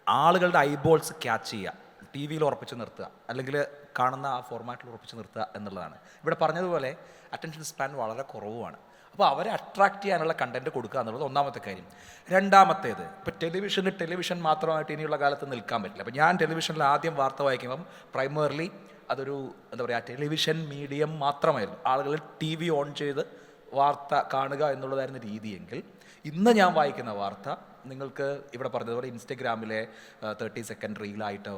ആളുകളുടെ ഐബോൾസ് ക്യാച്ച് ചെയ്യുക, TV യിൽ ഉറപ്പിച്ച് നിർത്തുക, അല്ലെങ്കിൽ കാണുന്ന ആ ഫോർമാറ്റിൽ ഉറപ്പിച്ച് നിർത്തുക എന്നുള്ളതാണ്. ഇവിടെ പറഞ്ഞതുപോലെ അറ്റൻഷൻ സ്പാൻ വളരെ കുറവുമാണ്. അപ്പോൾ അവരെ അട്രാക്റ്റ് ചെയ്യാനുള്ള കണ്ടൻറ്റ് കൊടുക്കുക എന്നുള്ളത് ഒന്നാമത്തെ കാര്യം. രണ്ടാമത്തേത്, ഇപ്പോൾ ടെലിവിഷൻ മാത്രമായിട്ട് ഇനിയുള്ള കാലത്ത് നിൽക്കാൻ പറ്റില്ല. അപ്പോൾ ഞാൻ ടെലിവിഷനിൽ ആദ്യം വാർത്ത വായിക്കുമ്പം പ്രൈമർലി അതൊരു ടെലിവിഷൻ മീഡിയം മാത്രമായിരുന്നു. ആളുകൾ TV ഓൺ ചെയ്ത് വാർത്ത കാണുക എന്നുള്ളതായിരുന്നു രീതിയെങ്കിൽ, ഇന്ന് ഞാൻ വായിക്കുന്ന വാർത്ത നിങ്ങൾക്ക് ഇവിടെ പറഞ്ഞതുപോലെ ഇൻസ്റ്റഗ്രാമിലെ 30 സെക്കൻഡ് റീലായിട്ടോ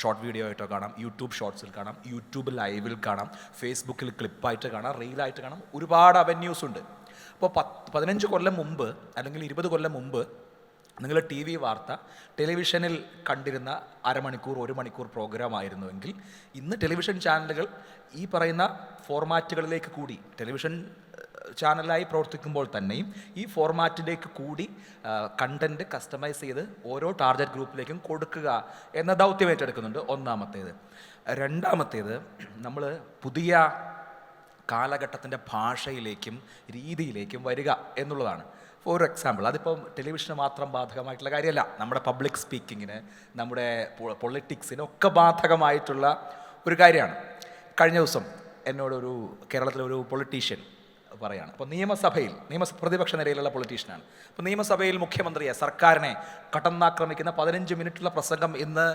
ഷോർട്ട് വീഡിയോ ആയിട്ടോ കാണാം, യൂട്യൂബ് ഷോർട്സിൽ കാണാം, യൂട്യൂബ് ലൈവിൽ കാണാം, ഫേസ്ബുക്കിൽ ക്ലിപ്പായിട്ട് കാണാം, റീലായിട്ട് കാണാം. ഒരുപാട് അവന്യൂസ് ഉണ്ട്. അപ്പോൾ 15 കൊല്ലം മുമ്പ് അല്ലെങ്കിൽ 20 കൊല്ലം മുമ്പ് നിങ്ങൾ TV വാർത്ത ടെലിവിഷനിൽ കണ്ടിരുന്ന അരമണിക്കൂർ 1 മണിക്കൂർ പ്രോഗ്രാം ആയിരുന്നുവെങ്കിൽ, ഇന്ന് ടെലിവിഷൻ ചാനലുകൾ ഈ പറയുന്ന ഫോർമാറ്റുകളിലേക്ക് കൂടി, ടെലിവിഷൻ ചാനലായി പ്രവർത്തിക്കുമ്പോൾ തന്നെയും ഈ ഫോർമാറ്റിലേക്ക് കൂടി കണ്ടൻറ്റ് കസ്റ്റമൈസ് ചെയ്ത് ഓരോ ടാർഗറ്റ് ഗ്രൂപ്പിലേക്കും കൊടുക്കുക എന്ന ദൗത്യം ഏറ്റെടുക്കുന്നുണ്ട്. ഒന്നാമത്തേത്. രണ്ടാമത്തേത്, നമ്മൾ പുതിയ കാലഘട്ടത്തിൻ്റെ ഭാഷയിലേക്കും രീതിയിലേക്കും വരിക എന്നുള്ളതാണ്. ഫോർ എക്സാമ്പിൾ, അതിപ്പം ടെലിവിഷന് മാത്രം ബാധകമായിട്ടുള്ള കാര്യമല്ല, നമ്മുടെ പബ്ലിക് സ്പീക്കിങ്ങിന്, നമ്മുടെ പൊളിറ്റിക്സിനൊക്കെ ബാധകമായിട്ടുള്ള ഒരു കാര്യമാണ്. കഴിഞ്ഞ ദിവസം എന്നോടൊരു കേരളത്തിലൊരു പൊളിറ്റീഷ്യൻ പറയാണ്. അപ്പോൾ പ്രതിപക്ഷ നിരയിലുള്ള പൊളിറ്റീഷ്യനാണ്. അപ്പോൾ നിയമസഭയിൽ മുഖ്യമന്ത്രിയെ, സർക്കാരിനെ കടന്നാക്രമിക്കുന്ന 15 മിനിറ്റുള്ള പ്രസംഗം ഇന്ന്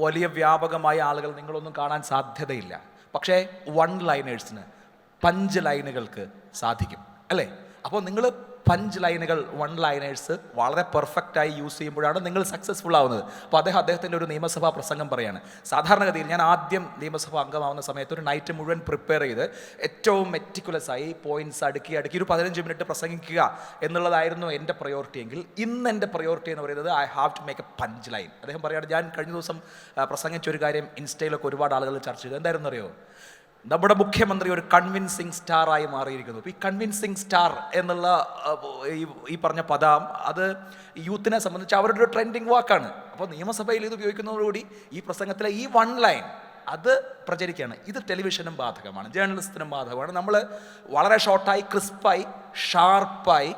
വലിയ വ്യാപകമായ ആളുകൾ നിങ്ങളൊന്നും കാണാൻ സാധ്യതയില്ല. പക്ഷേ 1 ലൈനേഴ്സിന് 5 ലൈനുകൾക്ക് സാധിക്കും, അല്ലേ? അപ്പോൾ നിങ്ങൾ 5 ലൈനുകൾ, 1 ലൈനേഴ്സ് വളരെ പെർഫെക്റ്റായി യൂസ് ചെയ്യുമ്പോഴാണ് നിങ്ങൾ സക്സസ്ഫുൾ ആവുന്നത്. അപ്പോൾ അദ്ദേഹത്തിൻ്റെ ഒരു നിയമസഭാ പ്രസംഗം പറയാണ്. സാധാരണഗതിയിൽ ഞാൻ ആദ്യം നിയമസഭാ അംഗമാവുന്ന സമയത്ത് ഒരു നൈറ്റ് മുഴുവൻ പ്രിപ്പയർ ചെയ്ത് ഏറ്റവും മെറ്റിക്കുലസായി പോയിന്റ്സ് അടുക്കി ഒരു 15 മിനിറ്റ് പ്രസംഗിക്കുക എന്നുള്ളതായിരുന്നു എൻ്റെ പ്രയോറിറ്റി എങ്കിൽ, ഇന്ന് എൻ്റെ പ്രയോറിറ്റി എന്ന് പറയുന്നത് I have to make a punch line. അദ്ദേഹം പറയുകയാണ്, ഞാൻ കഴിഞ്ഞ ദിവസം പ്രസംഗിച്ച ഒരു കാര്യം ഇൻസ്റ്റയിലൊക്കെ ഒരുപാട് ആളുകൾ ചർച്ച ചെയ്തു. എന്തായിരുന്നു അറിയോ? നമ്മുടെ മുഖ്യമന്ത്രി ഒരു കൺവിൻസിങ് സ്റ്റാറായി മാറിയിരിക്കുന്നു. ഇപ്പോൾ ഈ കൺവിൻസിങ് സ്റ്റാർ എന്നുള്ള ഈ പറഞ്ഞ പദം അത് യൂത്തിനെ സംബന്ധിച്ച് അവരുടെ ഒരു ട്രെൻഡിങ് വാക്കാണ്. അപ്പോൾ നിയമസഭയിൽ ഇത് ഉപയോഗിക്കുന്നതോടുകൂടി ഈ പ്രസംഗത്തിലെ ഈ വൺ ലൈൻ അത് പ്രചരിക്കുകയാണ്. ഇത് ടെലിവിഷനും ബാധകമാണ്, ജേർണലിസ്റ്റിനും ബാധകമാണ്. നമ്മൾ വളരെ ഷോർട്ടായി, ക്രിസ്പായി, ഷാർപ്പായി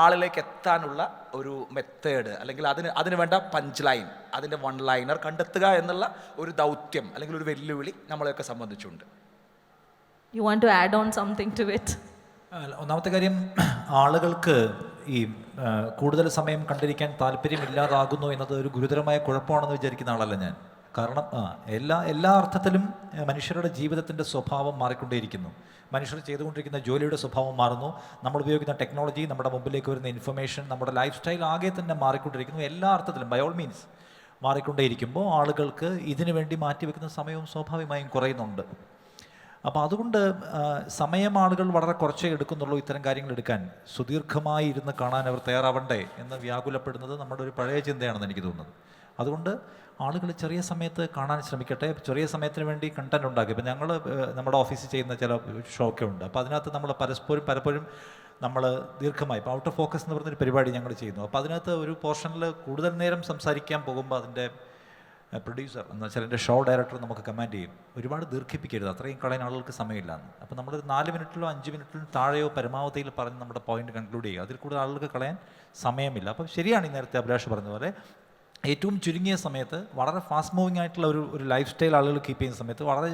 ആളിലേക്ക് എത്താനുള്ള ഒരു മെത്തേഡ്, അല്ലെങ്കിൽ അതിന് വേണ്ട പഞ്ച് ലൈൻ, അതിൻ്റെ വൺ ലൈനർ കണ്ടെത്തുക എന്നുള്ള ഒരു ദൗത്യം അല്ലെങ്കിൽ ഒരു വെല്ലുവിളി നമ്മളെയൊക്കെ സംബന്ധിച്ചുണ്ട്. You want to add on something to it? ഒന്നാമത്തെ കാര്യം, ആളുകൾക്ക് ഈ കൂടുതൽ സമയം കണ്ടിരിക്കാൻ താല്പര്യമില്ലാതാകുന്നു എന്നത് ഒരു ഗുരുതരമായ കുഴപ്പമാണെന്ന് വിചാരിക്കുന്ന ആളല്ല ഞാൻ. കാരണം എല്ലാ അർത്ഥത്തിലും മനുഷ്യരുടെ ജീവിതത്തിൻ്റെ സ്വഭാവം മാറിക്കൊണ്ടേയിരിക്കുന്നു. മനുഷ്യർ ചെയ്തുകൊണ്ടിരിക്കുന്ന ജോലിയുടെ സ്വഭാവം മാറുന്നു. നമ്മൾ ഉപയോഗിക്കുന്ന ടെക്നോളജി, നമ്മുടെ മുമ്പിലേക്ക് വരുന്ന ഇൻഫർമേഷൻ, നമ്മുടെ ലൈഫ് സ്റ്റൈൽ ആകെ തന്നെ മാറിക്കൊണ്ടിരിക്കുന്നു. എല്ലാ അർത്ഥത്തിലും ബൈ ഓൾ മീൻസ് മാറിക്കൊണ്ടേയിരിക്കുമ്പോൾ ആളുകൾക്ക് ഇതിനു വേണ്ടി മാറ്റിവെക്കുന്ന സമയവും സ്വാഭാവികമായും കുറയുന്നുണ്ട്. അപ്പോൾ അതുകൊണ്ട് സമയം ആളുകൾ വളരെ കുറച്ചേ എടുക്കുന്നുള്ളൂ ഇത്തരം കാര്യങ്ങൾ എടുക്കാൻ. സുദീർഘമായി ഇരുന്ന് കാണാൻ അവർ തയ്യാറാവണ്ടേ എന്ന് വ്യാകുലപ്പെടുന്നത് നമ്മുടെ ഒരു പഴയ ചിന്തയാണെന്ന് എനിക്ക് തോന്നുന്നത്. അതുകൊണ്ട് ആളുകൾ ചെറിയ സമയത്ത് കാണാൻ ശ്രമിക്കട്ടെ, ചെറിയ സമയത്തിന് വേണ്ടി കണ്ടന്റ് ഉണ്ടാക്കി. ഇപ്പം ഞങ്ങൾ നമ്മുടെ ഓഫീസിൽ ചെയ്യുന്ന ചില ഷോക്കെ ഉണ്ട്. അപ്പോൾ അതിനകത്ത് നമ്മൾ പലപ്പോഴും നമ്മൾ ദീർഘമായി, ഇപ്പോൾ ഔട്ട് ഓഫ് ഫോക്കസ് എന്ന് പറഞ്ഞൊരു പരിപാടി ഞങ്ങൾ ചെയ്യുന്നു. അപ്പോൾ അതിനകത്ത് ഒരു പോർഷനിൽ കൂടുതൽ നേരം സംസാരിക്കാൻ പോകുമ്പോൾ അതിൻ്റെ പ്രൊഡ്യൂസർ എന്ന് വെച്ചാൽ എൻ്റെ ഷോ ഡയറക്ടർ നമുക്ക് കമാൻഡ് ചെയ്യും, ഒരുപാട് ദീർഘിപ്പിക്കരുത്, അത്രയും കളയാൻ ആളുകൾക്ക് സമയമില്ലാന്ന്. അപ്പോൾ നമ്മളൊരു 4 മിനിറ്റിലോ 5 മിനിറ്റിലും താഴെയോ പരമാവധിയിൽ പറഞ്ഞ് നമ്മുടെ പോയിന്റ് കൺക്ലൂഡ് ചെയ്യുക. അതിൽ കൂടുതൽ ആളുകൾക്ക് കളയാൻ സമയമില്ല. അപ്പം ശരിയാണ് ഈ നേരത്തെ അഭിലാഷ് പറഞ്ഞ പോലെ ഏറ്റവും ചുരുങ്ങിയ സമയത്ത് വളരെ ഫാസ്റ്റ് മൂവിങ് ആയിട്ടുള്ള ഒരു ലൈഫ് സ്റ്റൈൽ ആളുകൾ കീപ്പ് ചെയ്യുന്ന സമയത്ത് വളരെ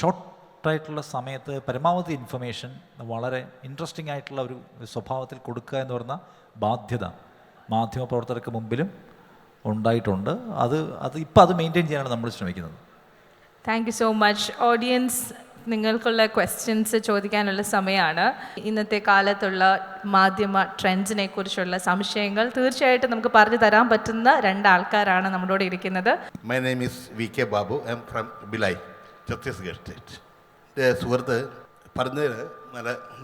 ഷോർട്ടായിട്ടുള്ള സമയത്ത് പരമാവധി ഇൻഫർമേഷൻ വളരെ ഇൻട്രസ്റ്റിംഗ് ആയിട്ടുള്ള ഒരു സ്വഭാവത്തിൽ കൊടുക്കുക എന്ന് പറഞ്ഞ ബാധ്യത മാധ്യമപ്രവർത്തകർക്ക് മുമ്പിലും ഉണ്ടായിട്ടുണ്ട്. അത് ഇപ്പം അത് മെയിൻറ്റെയിൻ ചെയ്യാനാണ് നമ്മൾ ശ്രമിക്കുന്നത്. Thank you so much. Audience, നിങ്ങൾക്കുള്ള ക്വസ്റ്റ്യൻസ് ചോദിക്കാനുള്ള സമയമാണ്. ഇന്നത്തെ കാലത്തുള്ള മാധ്യമ ട്രെൻഡ്സിനെ കുറിച്ചുള്ള സംശയങ്ങൾ തീർച്ചയായിട്ടും നമുക്ക് പറഞ്ഞു തരാൻ പറ്റുന്ന 2 ആൾക്കാരാണ് നമ്മളോട് ഇരിക്കുന്നത്. My name is VK Babu. I am from Bhilai, Chhattisgarh state. എൻ്റെ സുഹൃത്ത് പറഞ്ഞത്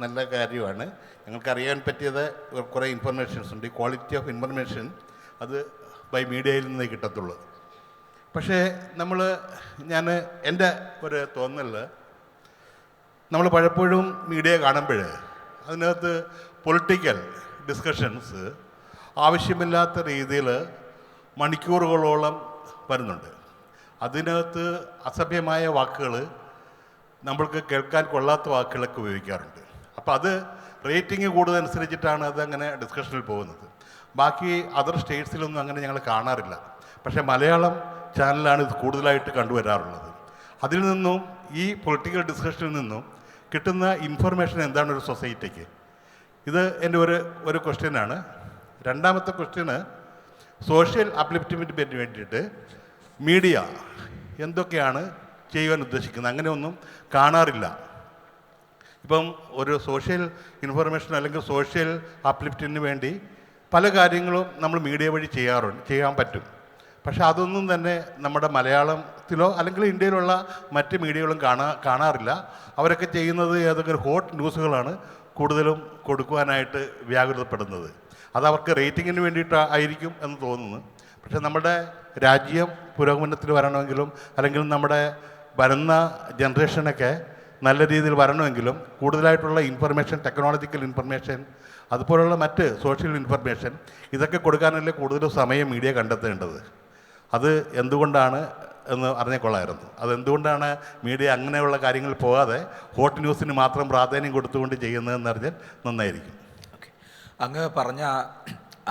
നല്ല കാര്യമാണ്. ഞങ്ങൾക്കറിയാൻ പറ്റിയത് കുറേ ഇൻഫർമേഷൻസ് ഉണ്ട്. ക്വാളിറ്റി ഓഫ് ഇൻഫർമേഷൻ അത് ബൈ മീഡിയയിൽ നിന്ന് കിട്ടത്തുള്ളൂ. പക്ഷേ ഞാൻ എൻ്റെ ഒരു തോന്നൽ, നമ്മൾ പലപ്പോഴും മീഡിയ കാണുമ്പോൾ അതിനകത്ത് പൊളിറ്റിക്കൽ ഡിസ്കഷൻസ് ആവശ്യമില്ലാത്ത രീതിയിൽ മണിക്കൂറുകളോളം വരുന്നുണ്ട്. അതിനകത്ത് അസഭ്യമായ വാക്കുകൾ, നമ്മൾക്ക് കേൾക്കാൻ കൊള്ളാത്ത വാക്കുകളൊക്കെ ഉപയോഗിക്കാറുണ്ട്. അപ്പോൾ അത് റേറ്റിംഗ് കൂടുന്നതനുസരിച്ചിട്ടാണ് അതങ്ങനെ ഡിസ്കഷനിൽ പോകുന്നത്. ബാക്കി അതർ സ്റ്റേറ്റ്സിലൊന്നും അങ്ങനെ ഞങ്ങൾ കാണാറില്ല. പക്ഷേ മലയാളം ചാനലാണ് ഇത് കൂടുതലായിട്ട് കണ്ടുവരാറുള്ളത്. അതിൽ നിന്നും ഈ പൊളിറ്റിക്കൽ ഡിസ്കഷനിൽ നിന്നും കിട്ടുന്ന ഇൻഫർമേഷൻ എന്താണ് ഒരു സൊസൈറ്റിക്ക്? ഇത് എൻ്റെ ഒരു ക്വസ്റ്റ്യനാണ്. രണ്ടാമത്തെ ക്വസ്റ്റ്യന്, സോഷ്യൽ അപ്ലിഫ്റ്റ്മെൻറ്റിന് വേണ്ടിയിട്ട് മീഡിയ എന്തൊക്കെയാണ് ചെയ്യുവാൻ ഉദ്ദേശിക്കുന്നത്? അങ്ങനെ ഒന്നും കാണാറില്ല. ഇപ്പം ഒരു സോഷ്യൽ ഇൻഫർമേഷൻ അല്ലെങ്കിൽ സോഷ്യൽ അപ്ലിഫ്റ്റിന് വേണ്ടി പല കാര്യങ്ങളും നമ്മൾ മീഡിയ വഴി ചെയ്യാൻ പറ്റും. പക്ഷെ അതൊന്നും തന്നെ നമ്മുടെ മലയാളത്തിലോ അല്ലെങ്കിൽ ഇന്ത്യയിലുള്ള മറ്റ് മീഡിയകളും കാണാറില്ല. അവരൊക്കെ ചെയ്യുന്നത് ഏതെങ്കിലും ഹോട്ട് ന്യൂസുകളാണ് കൂടുതലും കൊടുക്കുവാനായിട്ട് വ്യാകുലപ്പെടുന്നത്. അതവർക്ക് റേറ്റിങ്ങിന് വേണ്ടിയിട്ടായിരിക്കും എന്ന് തോന്നുന്നു. പക്ഷെ നമ്മുടെ രാജ്യം പുരോഗമനത്തിൽ വരണമെങ്കിലും അല്ലെങ്കിൽ നമ്മുടെ വരുന്ന ജനറേഷനൊക്കെ നല്ല രീതിയിൽ വരണമെങ്കിലും കൂടുതലായിട്ടുള്ള ഇൻഫർമേഷൻ, ടെക്നോളജിക്കൽ ഇൻഫർമേഷൻ, അതുപോലുള്ള മറ്റ് സോഷ്യൽ ഇൻഫർമേഷൻ, ഇതൊക്കെ കൊടുക്കാനല്ലേ കൂടുതൽ സമയം മീഡിയ കണ്ടെത്തേണ്ടത്. അത് എന്തുകൊണ്ടാണ് എന്ന് അറിഞ്ഞാൽ കൊള്ളായിരുന്നു. അതെന്തുകൊണ്ടാണ് മീഡിയ അങ്ങനെയുള്ള കാര്യങ്ങളിൽ പോകാതെ ഹോട്ട് ന്യൂസിന് മാത്രം പ്രാധാന്യം കൊടുത്തുകൊണ്ട് ചെയ്യുന്നതെന്ന് അറിഞ്ഞാൽ നന്നായിരിക്കും. ഓക്കെ, അങ്ങ് പറഞ്ഞ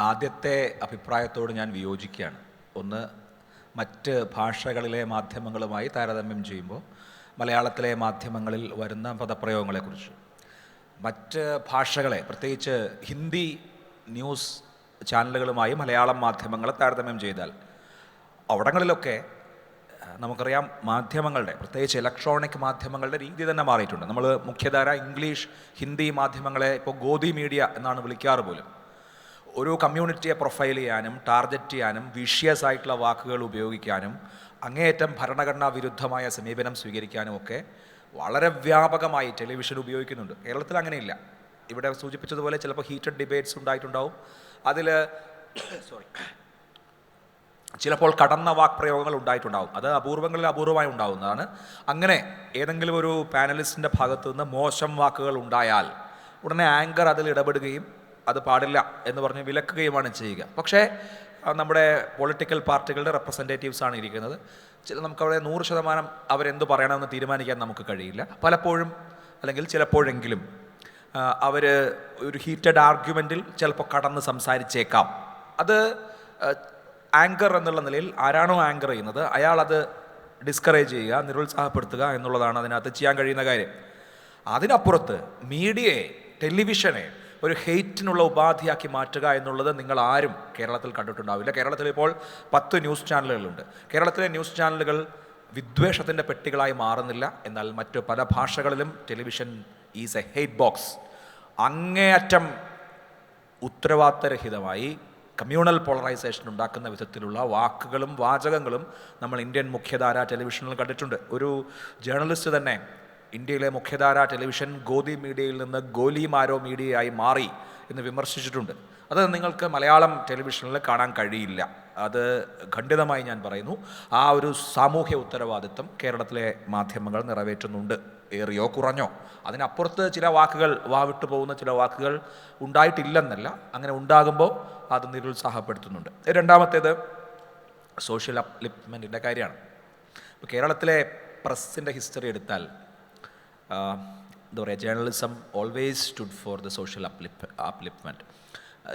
ആദ്യത്തെ അഭിപ്രായത്തോട് ഞാൻ വിയോജിക്കുകയാണ്. ഒന്ന്, മറ്റ് ഭാഷകളിലെ മാധ്യമങ്ങളുമായി താരതമ്യം ചെയ്യുമ്പോൾ മലയാളത്തിലെ മാധ്യമങ്ങളിൽ വരുന്ന പദപ്രയോഗങ്ങളെക്കുറിച്ച് മറ്റ് ഭാഷകളെ, പ്രത്യേകിച്ച് ഹിന്ദി ന്യൂസ് ചാനലുകളുമായി മലയാളം മാധ്യമങ്ങളെ താരതമ്യം ചെയ്താൽ അവിടങ്ങളിലൊക്കെ നമുക്കറിയാം മാധ്യമങ്ങളുടെ, പ്രത്യേകിച്ച് ഇലക്ട്രോണിക് മാധ്യമങ്ങളുടെ രീതി തന്നെ മാറിയിട്ടുണ്ട്. നമ്മൾ മുഖ്യധാര ഇംഗ്ലീഷ്, ഹിന്ദി മാധ്യമങ്ങളെ ഇപ്പോൾ ഗോദി മീഡിയ എന്നാണ് വിളിക്കാറ് പോലും. ഒരു കമ്മ്യൂണിറ്റിയെ പ്രൊഫൈൽ ചെയ്യാനും ടാർഗറ്റ് ചെയ്യാനും വിഷ്യസ് ആയിട്ടുള്ള വാക്കുകൾ ഉപയോഗിക്കാനും അങ്ങേയറ്റം ഭരണഘടനാ വിരുദ്ധമായ സമീപനം സ്വീകരിക്കാനും ഒക്കെ വളരെ വ്യാപകമായി ടെലിവിഷൻ ഉപയോഗിക്കുന്നുണ്ട്. കേരളത്തിൽ അങ്ങനെയില്ല. ഇവിടെ സൂചിപ്പിച്ചതുപോലെ ചിലപ്പോൾ ഹീറ്റഡ് ഡിബേറ്റ്സ് ഉണ്ടായിട്ടുണ്ടാവും. ചിലപ്പോൾ കടന്ന വാക്പ്രയോഗങ്ങൾ ഉണ്ടായിട്ടുണ്ടാവും. അത് അപൂർവങ്ങളിൽ അപൂർവമായി ഉണ്ടാവുന്നതാണ്. അങ്ങനെ ഏതെങ്കിലും ഒരു പാനലിസ്റ്റിൻ്റെ ഭാഗത്തു നിന്ന് മോശം വാക്കുകൾ ഉണ്ടായാൽ ഉടനെ ആങ്കർ അതിൽ ഇടപെടുകയും അത് പാടില്ല എന്ന് പറഞ്ഞ് വിലക്കുകയുമാണ് ചെയ്യുക. പക്ഷേ നമ്മുടെ പൊളിറ്റിക്കൽ പാർട്ടികളുടെ റെപ്രസെൻറ്റേറ്റീവ്സ് ആണ് ഇരിക്കുന്നത്. നമുക്കവിടെ 100% അവരെന്ത് പറയണമെന്ന് തീരുമാനിക്കാൻ നമുക്ക് കഴിയില്ല. പലപ്പോഴും അല്ലെങ്കിൽ ചിലപ്പോഴെങ്കിലും അവർ ഒരു ഹീറ്റഡ് ആർഗ്യുമെൻറ്റിൽ ചിലപ്പോൾ കടന്ന് സംസാരിച്ചേക്കാം. അത് ആങ്കർ എന്നുള്ള നിലയിൽ ആരാണോ ആങ്കർ ചെയ്യുന്നത് അയാൾ അത് ഡിസ്കറേജ് ചെയ്യുക, നിരുത്സാഹപ്പെടുത്തുക എന്നുള്ളതാണ് അതിനകത്ത് ചെയ്യാൻ കഴിയുന്ന കാര്യം. അതിനപ്പുറത്ത് മീഡിയയെ, ടെലിവിഷനെ ഒരു ഹെയ്റ്റിനുള്ള ഉപാധിയാക്കി മാറ്റുക എന്നുള്ളത് നിങ്ങൾ ആരും കേരളത്തിൽ കണ്ടിട്ടുണ്ടാവില്ല. കേരളത്തിൽ ഇപ്പോൾ 10 ന്യൂസ് ചാനലുകളുണ്ട്. കേരളത്തിലെ ന്യൂസ് ചാനലുകൾ വിദ്വേഷത്തിൻ്റെ പെട്ടികളായി മാറുന്നില്ല. എന്നാൽ മറ്റു പല ഭാഷകളിലും television is A hate box. അങ്ങേയറ്റം ഉത്തരവാദിത്തരഹിതമായി കമ്മ്യൂണൽ പോളറൈസേഷൻ ഉണ്ടാക്കുന്ന വിധത്തിലുള്ള വാക്കുകളും വാചകങ്ങളും നമ്മൾ ഇന്ത്യൻ മുഖ്യധാര ടെലിവിഷനിൽ കണ്ടിട്ടുണ്ട്. ഒരു ജേർണലിസ്റ്റ് തന്നെ ഇന്ത്യയിലെ മുഖ്യധാര ടെലിവിഷൻ ഗോദി മീഡിയയിൽ നിന്ന് ഗോലിമാരോ മീഡിയയായി മാറി എന്ന് വിമർശിച്ചിട്ടുണ്ട്. അത് നിങ്ങൾക്ക് മലയാളം ടെലിവിഷനിൽ കാണാൻ കഴിയില്ല. അത് ഖണ്ഡിതമായി ഞാൻ പറയുന്നു. ആ ഒരു സാമൂഹ്യ ഉത്തരവാദിത്വം കേരളത്തിലെ മാധ്യമങ്ങൾ നിറവേറ്റുന്നുണ്ട്, ഏറിയോ കുറഞ്ഞോ. അതിനപ്പുറത്ത് ചില വാക്കുകൾ, വാവിട്ടു പോകുന്ന ചില വാക്കുകൾ ഉണ്ടായിട്ടില്ലെന്നല്ല, അങ്ങനെ ഉണ്ടാകുമ്പോൾ അത് നിരുത്സാഹപ്പെടുത്തുന്നുണ്ട്. രണ്ടാമത്തേത് സോഷ്യൽ അപ്ലിപ്മെൻറ്റിൻ്റെ കാര്യമാണ്. ഇപ്പോൾ കേരളത്തിലെ പ്രസ്സിൻ്റെ ഹിസ്റ്ററി എടുത്താൽ എന്താ പറയുക, journalism always stood for the social upliftment.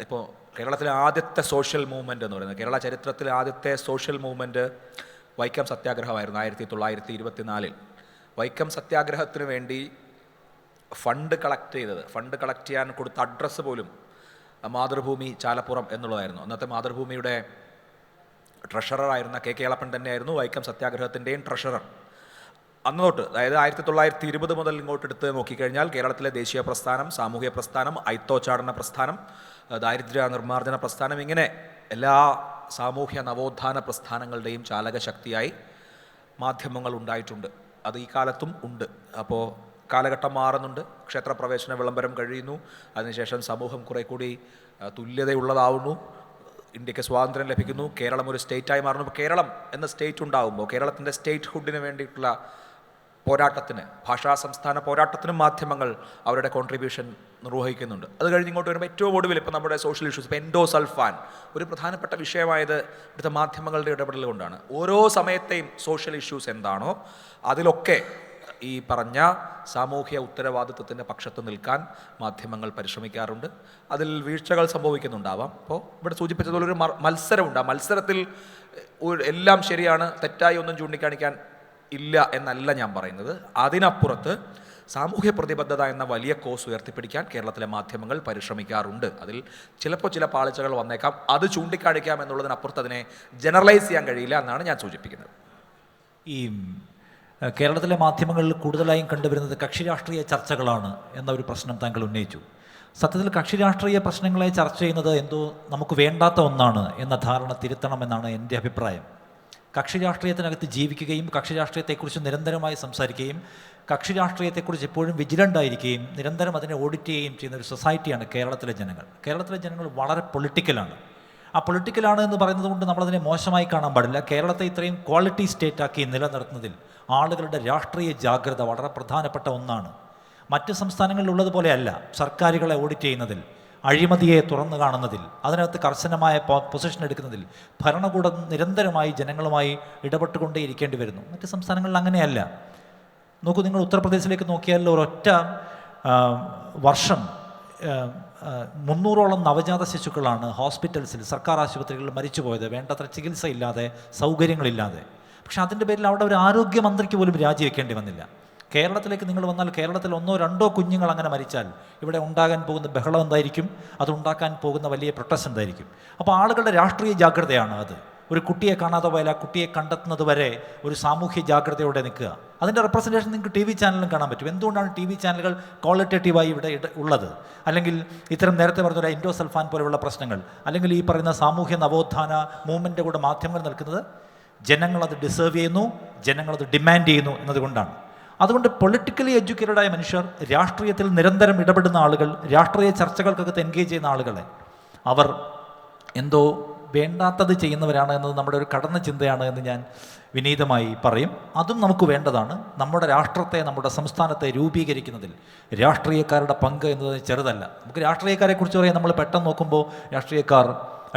ഇപ്പോൾ കേരളത്തിലെ ആദ്യത്തെ സോഷ്യൽ മൂവ്മെൻറ്റ് എന്ന് പറയുന്നത്, കേരള ചരിത്രത്തിലെ ആദ്യത്തെ സോഷ്യൽ മൂവ്മെൻറ്റ് വൈക്കം സത്യാഗ്രഹമായിരുന്നു 1924. വൈക്കം സത്യാഗ്രഹത്തിന് വേണ്ടി ഫണ്ട് കളക്ട് ചെയ്യാൻ കൊടുത്ത അഡ്രസ്സ് പോലും മാതൃഭൂമി ചാലപ്പുറം എന്നുള്ളതായിരുന്നു. അന്നത്തെ മാതൃഭൂമിയുടെ ട്രഷററായിരുന്ന കെ കേളപ്പൻ തന്നെയായിരുന്നു വൈക്കം സത്യാഗ്രഹത്തിൻ്റെയും ട്രഷറർ. അന്ന് തൊട്ട്, അതായത് 1920 മുതൽ ഇങ്ങോട്ട് എടുത്ത് നോക്കിക്കഴിഞ്ഞാൽ കേരളത്തിലെ ദേശീയ പ്രസ്ഥാനം, സാമൂഹ്യ പ്രസ്ഥാനം, അയിത്തോച്ചാടന പ്രസ്ഥാനം, ദാരിദ്ര്യ നിർമ്മാർജ്ജന പ്രസ്ഥാനം, ഇങ്ങനെ എല്ലാ സാമൂഹ്യ നവോത്ഥാന പ്രസ്ഥാനങ്ങളുടെയും ചാലകശക്തിയായി മാധ്യമങ്ങൾ ഉണ്ടായിട്ടുണ്ട്. അത് ഈ കാലത്തും ഉണ്ട്. അപ്പോൾ കാലഘട്ടം മാറുന്നുണ്ട്. ക്ഷേത്രപ്രവേശന വിളംബരം കഴിയുന്നു. അതിനുശേഷം സമൂഹം കുറെ കൂടി തുല്യതയുള്ളതാവുന്നു. ഇന്ത്യക്ക് സ്വാതന്ത്ര്യം ലഭിക്കുന്നു. കേരളം ഒരു സ്റ്റേറ്റായി മാറുന്നു. ഇപ്പോൾ കേരളം എന്ന സ്റ്റേറ്റ് ഉണ്ടാകുമ്പോൾ കേരളത്തിൻ്റെ സ്റ്റേറ്റ് ഹുഡിന് വേണ്ടിയിട്ടുള്ള പോരാട്ടത്തിന്, ഭാഷാ സംസ്ഥാന പോരാട്ടത്തിനും മാധ്യമങ്ങൾ അവരുടെ കോൺട്രിബ്യൂഷൻ നിർവഹിക്കുന്നുണ്ട്. അത് കഴിഞ്ഞ് ഇങ്ങോട്ട് വരുമ്പോൾ ഏറ്റവും ഒടുവിൽ ഇപ്പോൾ നമ്മുടെ സോഷ്യൽ ഇഷ്യൂസ്, ഇപ്പോൾ എൻഡോസൾഫാൻ ഒരു പ്രധാനപ്പെട്ട വിഷയമായത് ഇവിടുത്തെ മാധ്യമങ്ങളുടെ ഇടപെടൽ കൊണ്ടാണ്. ഓരോ സമയത്തെയും സോഷ്യൽ ഇഷ്യൂസ് എന്താണോ അതിലൊക്കെ ഈ പറഞ്ഞ സാമൂഹ്യ ഉത്തരവാദിത്വത്തിൻ്റെ പക്ഷത്ത് നിൽക്കാൻ മാധ്യമങ്ങൾ പരിശ്രമിക്കാറുണ്ട്. അതിൽ വീഴ്ചകൾ സംഭവിക്കുന്നുണ്ടാവാം. അപ്പോൾ ഇവിടെ സൂചിപ്പിച്ചതുപോലെ ഒരു മത്സരമുണ്ട്. ആ മത്സരത്തിൽ എല്ലാം ശരിയാണ്, തെറ്റായി ഒന്നും ചൂണ്ടിക്കാണിക്കാൻ ഇല്ല എന്നല്ല ഞാൻ പറയുന്നത്. അതിനപ്പുറത്ത് സാമൂഹ്യ പ്രതിബദ്ധത എന്ന വലിയ കോസ് ഉയർത്തിപ്പിടിക്കാൻ കേരളത്തിലെ മാധ്യമങ്ങൾ പരിശ്രമിക്കാറുണ്ട്. അതിൽ ചിലപ്പോൾ ചില പാളിച്ചകൾ വന്നേക്കാം. അത് ചൂണ്ടിക്കാണിക്കാം എന്നുള്ളതിനപ്പുറത്ത് അതിനെ ജനറലൈസ് ചെയ്യാൻ കഴിയില്ല എന്നാണ് ഞാൻ സൂചിപ്പിക്കുന്നത്. ഈ കേരളത്തിലെ മാധ്യമങ്ങളിൽ കൂടുതലായും കണ്ടുവരുന്നത് കക്ഷി രാഷ്ട്രീയ ചർച്ചകളാണ് എന്ന ഒരു പ്രശ്നം താങ്കൾ ഉന്നയിച്ചു. സത്യത്തിൽ കക്ഷി രാഷ്ട്രീയ പ്രശ്നങ്ങളെ ചർച്ച ചെയ്യുന്നത് എന്തോ നമുക്ക് വേണ്ടാത്ത ഒന്നാണ് എന്ന ധാരണ തിരുത്തണമെന്നാണ് എൻ്റെ അഭിപ്രായം. കക്ഷി രാഷ്ട്രീയത്തിനകത്ത് ജീവിക്കുകയും കക്ഷി രാഷ്ട്രീയത്തെക്കുറിച്ച് നിരന്തരമായി സംസാരിക്കുകയും കക്ഷി രാഷ്ട്രീയത്തെക്കുറിച്ച് എപ്പോഴും വിജിലൻ്റായിരിക്കുകയും നിരന്തരം അതിനെ ഓഡിറ്റ് ചെയ്യുകയും ചെയ്യുന്ന ഒരു സൊസൈറ്റിയാണ് കേരളത്തിലെ ജനങ്ങൾ. കേരളത്തിലെ ജനങ്ങൾ വളരെ പൊളിറ്റിക്കലാണ്. ആ പൊളിറ്റിക്കലാണ് എന്ന് പറയുന്നത് കൊണ്ട് നമ്മളതിനെ മോശമായി കാണാൻ പാടില്ല. കേരളത്തെ ഇത്രയും ക്വാളിറ്റി സ്റ്റേറ്റാക്കി നിലനിർത്തുന്നതിൽ ആളുകളുടെ രാഷ്ട്രീയ ജാഗ്രത വളരെ പ്രധാനപ്പെട്ട ഒന്നാണ്. മറ്റ് സംസ്ഥാനങ്ങളിലുള്ളതുപോലെയല്ല സർക്കാരുകളെ ഓഡിറ്റ് ചെയ്യുന്നതിൽ, അഴിമതിയെ തുറന്നു കാണുന്നതിൽ, അതിനകത്ത് കർശനമായ പൊസിഷൻ എടുക്കുന്നതിൽ ഭരണകൂടം നിരന്തരമായി ജനങ്ങളുമായി ഇടപെട്ടുകൊണ്ടേയിരിക്കേണ്ടി വരുന്നു. മറ്റ് സംസ്ഥാനങ്ങളിൽ അങ്ങനെയല്ല. നോക്കൂ, നിങ്ങൾ ഉത്തർപ്രദേശിലേക്ക് നോക്കിയാൽ ഒരൊറ്റ വർഷം 300ഓളം നവജാത ശിശുക്കളാണ് ഹോസ്പിറ്റൽസിൽ, സർക്കാർ ആശുപത്രികളിൽ മരിച്ചുപോയത്, വേണ്ടത്ര ചികിത്സയില്ലാതെ, സൗകര്യങ്ങളില്ലാതെ. പക്ഷെ അതിൻ്റെ പേരിൽ അവിടെ ഒരു ആരോഗ്യമന്ത്രിക്ക് പോലും രാജിവെക്കേണ്ടി വന്നില്ല. കേരളത്തിലേക്ക് നിങ്ങൾ വന്നാൽ കേരളത്തിൽ 1-2 കുഞ്ഞുങ്ങൾ അങ്ങനെ മരിച്ചാൽ ഇവിടെ ഉണ്ടാകാൻ പോകുന്ന ബഹളം എന്തായിരിക്കും, അതുണ്ടാക്കാൻ പോകുന്ന വലിയ പ്രൊട്ടസ്റ്റ് എന്തായിരിക്കും. അപ്പോൾ ആളുകളുടെ രാഷ്ട്രീയ ജാഗ്രതയാണ് അത്. ഒരു കുട്ടിയെ കാണാതെ പോയാൽ ആ കുട്ടിയെ കണ്ടെത്തുന്നത് വരെ ഒരു സാമൂഹ്യ ജാഗ്രതയോടെ നിൽക്കുക. അതിൻ്റെ റെപ്രസെൻറ്റേഷൻ നിങ്ങൾക്ക് TV ചാനലിലും കാണാൻ പറ്റും. എന്തുകൊണ്ടാണ് TV ചാനലുകൾ ക്വാളിറ്റേറ്റീവായി ഇവിടെ ഉള്ളത്? അല്ലെങ്കിൽ ഇത്തരം നേരത്തെ പറഞ്ഞ എൻഡോസൾഫാൻ പോലെയുള്ള പ്രശ്നങ്ങൾ, അല്ലെങ്കിൽ ഈ പറയുന്ന സാമൂഹ്യ നവോത്ഥാന മൂവ്മെൻറ്റിൻ്റെ കൂടെ മാധ്യമങ്ങൾ നിൽക്കുന്നത് ജനങ്ങളത് ഡിസേർവ് ചെയ്യുന്നു, ജനങ്ങളത് ഡിമാൻഡ് ചെയ്യുന്നു എന്നതുകൊണ്ടാണ്. അതുകൊണ്ട് പൊളിറ്റിക്കലി എഡ്യൂക്കേറ്റഡായ മനുഷ്യർ, രാഷ്ട്രീയത്തിൽ നിരന്തരം ഇടപെടുന്ന ആളുകൾ, രാഷ്ട്രീയ ചർച്ചകൾക്കകത്ത് എൻഗേജ് ചെയ്യുന്ന ആളുകളെ അവർ എന്തോ വേണ്ടാത്തത് ചെയ്യുന്നവരാണ് എന്നത് നമ്മുടെ ഒരു കടന്ന ചിന്തയാണ് എന്ന് ഞാൻ വിനീതമായി പറയും. അതും നമുക്ക് വേണ്ടതാണ്. നമ്മുടെ രാഷ്ട്രത്തെ, നമ്മുടെ സംസ്ഥാനത്തെ രൂപീകരിക്കുന്നതിൽ രാഷ്ട്രീയക്കാരുടെ പങ്ക് എന്നത് ചെറുതല്ല. നമുക്ക് രാഷ്ട്രീയക്കാരെക്കുറിച്ച് പറയാൻ നമ്മൾ പെട്ടെന്ന് നോക്കുമ്പോൾ രാഷ്ട്രീയക്കാർ,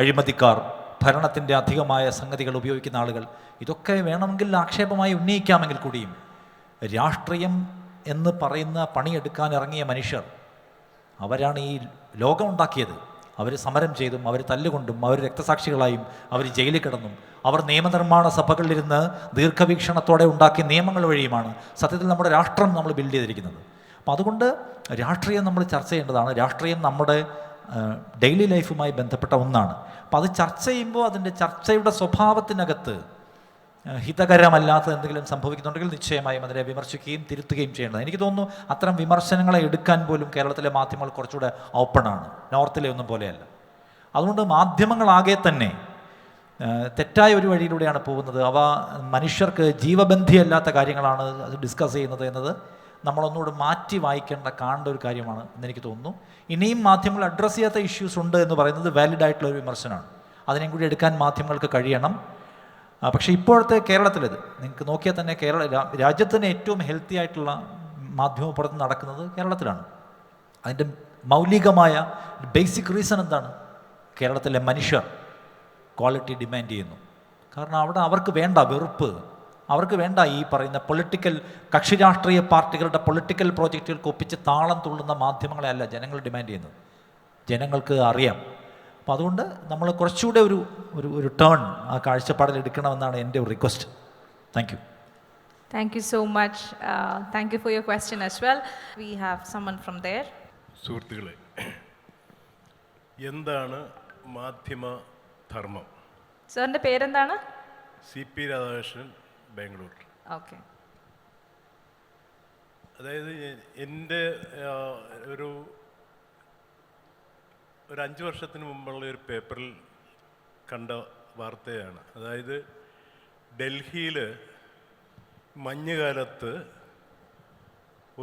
അഴിമതിക്കാർ, ഭരണത്തിൻ്റെ അധികമായ സംഗതികൾ ഉപയോഗിക്കുന്ന ആളുകൾ, ഇതൊക്കെ വേണമെങ്കിൽ ആക്ഷേപമായി ഉന്നയിക്കാമെങ്കിൽ കൂടിയും രാഷ്ട്രീയം എന്ന് പറയുന്ന പണിയെടുക്കാൻ ഇറങ്ങിയ മനുഷ്യർ, അവരാണ് ഈ ലോകമുണ്ടാക്കിയത്. അവർ സമരം ചെയ്തും, അവർ തല്ലുകൊണ്ടും, അവർ രക്തസാക്ഷികളായും, അവർ ജയിലിൽ കിടന്നും, അവർ നിയമനിർമ്മാണ സഭകളിലിരുന്ന് ദീർഘവീക്ഷണത്തോടെ ഉണ്ടാക്കിയ നിയമങ്ങൾ വഴിയുമാണ് സത്യത്തിൽ നമ്മുടെ രാഷ്ട്രം നമ്മൾ ബിൽഡ് ചെയ്തിരിക്കുന്നത്. അപ്പം അതുകൊണ്ട് രാഷ്ട്രീയം നമ്മൾ ചർച്ച ചെയ്യേണ്ടതാണ്. രാഷ്ട്രീയം നമ്മുടെ ഡെയിലി ലൈഫുമായി ബന്ധപ്പെട്ട ഒന്നാണ്. അപ്പം അത് ചർച്ച ചെയ്യുമ്പോൾ അതിൻ്റെ ചർച്ചയുടെ സ്വഭാവത്തിനകത്ത് ഹിതകരമല്ലാത്ത എന്തെങ്കിലും സംഭവിക്കുന്നുണ്ടെങ്കിൽ നിശ്ചയമായും അതിനെ വിമർശിക്കുകയും തിരുത്തുകയും ചെയ്യേണ്ടത്. എനിക്ക് തോന്നുന്നു അത്തരം വിമർശനങ്ങളെ എടുക്കാൻ പോലും കേരളത്തിലെ മാധ്യമങ്ങൾ കുറച്ചുകൂടെ ഓപ്പണാണ്, നോർത്തിലെ ഒന്നും പോലെയല്ല. അതുകൊണ്ട് മാധ്യമങ്ങളാകെ തന്നെ തെറ്റായ ഒരു വഴിയിലൂടെയാണ് പോകുന്നത്. അവ മനുഷ്യർക്ക് ജീവബന്ധിയല്ലാത്ത കാര്യങ്ങളാണ് അത് ഡിസ്കസ് ചെയ്യുന്നത് എന്നത് നമ്മളൊന്നുകൂടെ മാറ്റി വായിക്കേണ്ട, കാണേണ്ട ഒരു കാര്യമാണ് എന്നെനിക്ക് തോന്നുന്നു. ഇനിയും മാധ്യമങ്ങൾ അഡ്രസ്സ് ചെയ്യാത്ത ഇഷ്യൂസ് ഉണ്ട് എന്ന് പറയുന്നത് വാലിഡായിട്ടുള്ള ഒരു വിമർശനമാണ്. അതിനെയും കൂടി എടുക്കാൻ മാധ്യമങ്ങൾക്ക് കഴിയണം. പക്ഷേ ഇപ്പോഴത്തെ കേരളത്തിലത് നിങ്ങൾക്ക് നോക്കിയാൽ തന്നെ രാജ്യത്തിന് ഏറ്റവും ഹെൽത്തി ആയിട്ടുള്ള മാധ്യമ പ്രവർത്തനം നടക്കുന്നത് കേരളത്തിലാണ്. അതിൻ്റെ മൗലികമായ ബേസിക് റീസൺ എന്താണ്? കേരളത്തിലെ മനുഷ്യർ ക്വാളിറ്റി ഡിമാൻഡ് ചെയ്യുന്നു. കാരണം അവിടെ അവർക്ക് വേണ്ട വെറുപ്പ്, അവർക്ക് വേണ്ട ഈ പറയുന്ന പൊളിറ്റിക്കൽ കക്ഷി രാഷ്ട്രീയ പാർട്ടികളുടെ പൊളിറ്റിക്കൽ പ്രോജക്റ്റുകൾക്ക് ഒപ്പിച്ച് താളം തുള്ളുന്ന മാധ്യമങ്ങളെ അല്ല ജനങ്ങൾ ഡിമാൻഡ് ചെയ്യുന്നത്. ജനങ്ങൾക്ക് അറിയാം. അപ്പം അതുകൊണ്ട് നമ്മൾ കുറച്ചുകൂടെ ഒരു ടേൺ ആ കാഴ്ചപ്പാടിൽ എടുക്കണമെന്നാണ് എൻ്റെ ഒരു request. Thank you. Thank you so much. Thank you for your question as well. We have someone from there. സുഹൃത്തുക്കളെ, എന്താണ് മാധ്യമ ധർമ്മം? സാറിൻ്റെ പേരെന്താണ്? CP രാധാകൃഷ്ണൻ, ബാംഗ്ലൂർ. ഓക്കെ. അതായത് എൻ്റെ ഒരു 5 വർഷത്തിന് മുമ്പുള്ള ഒരു പേപ്പറിൽ കണ്ട വാർത്തയാണ്. അതായത് ഡൽഹിയിൽ മഞ്ഞുകാലത്ത്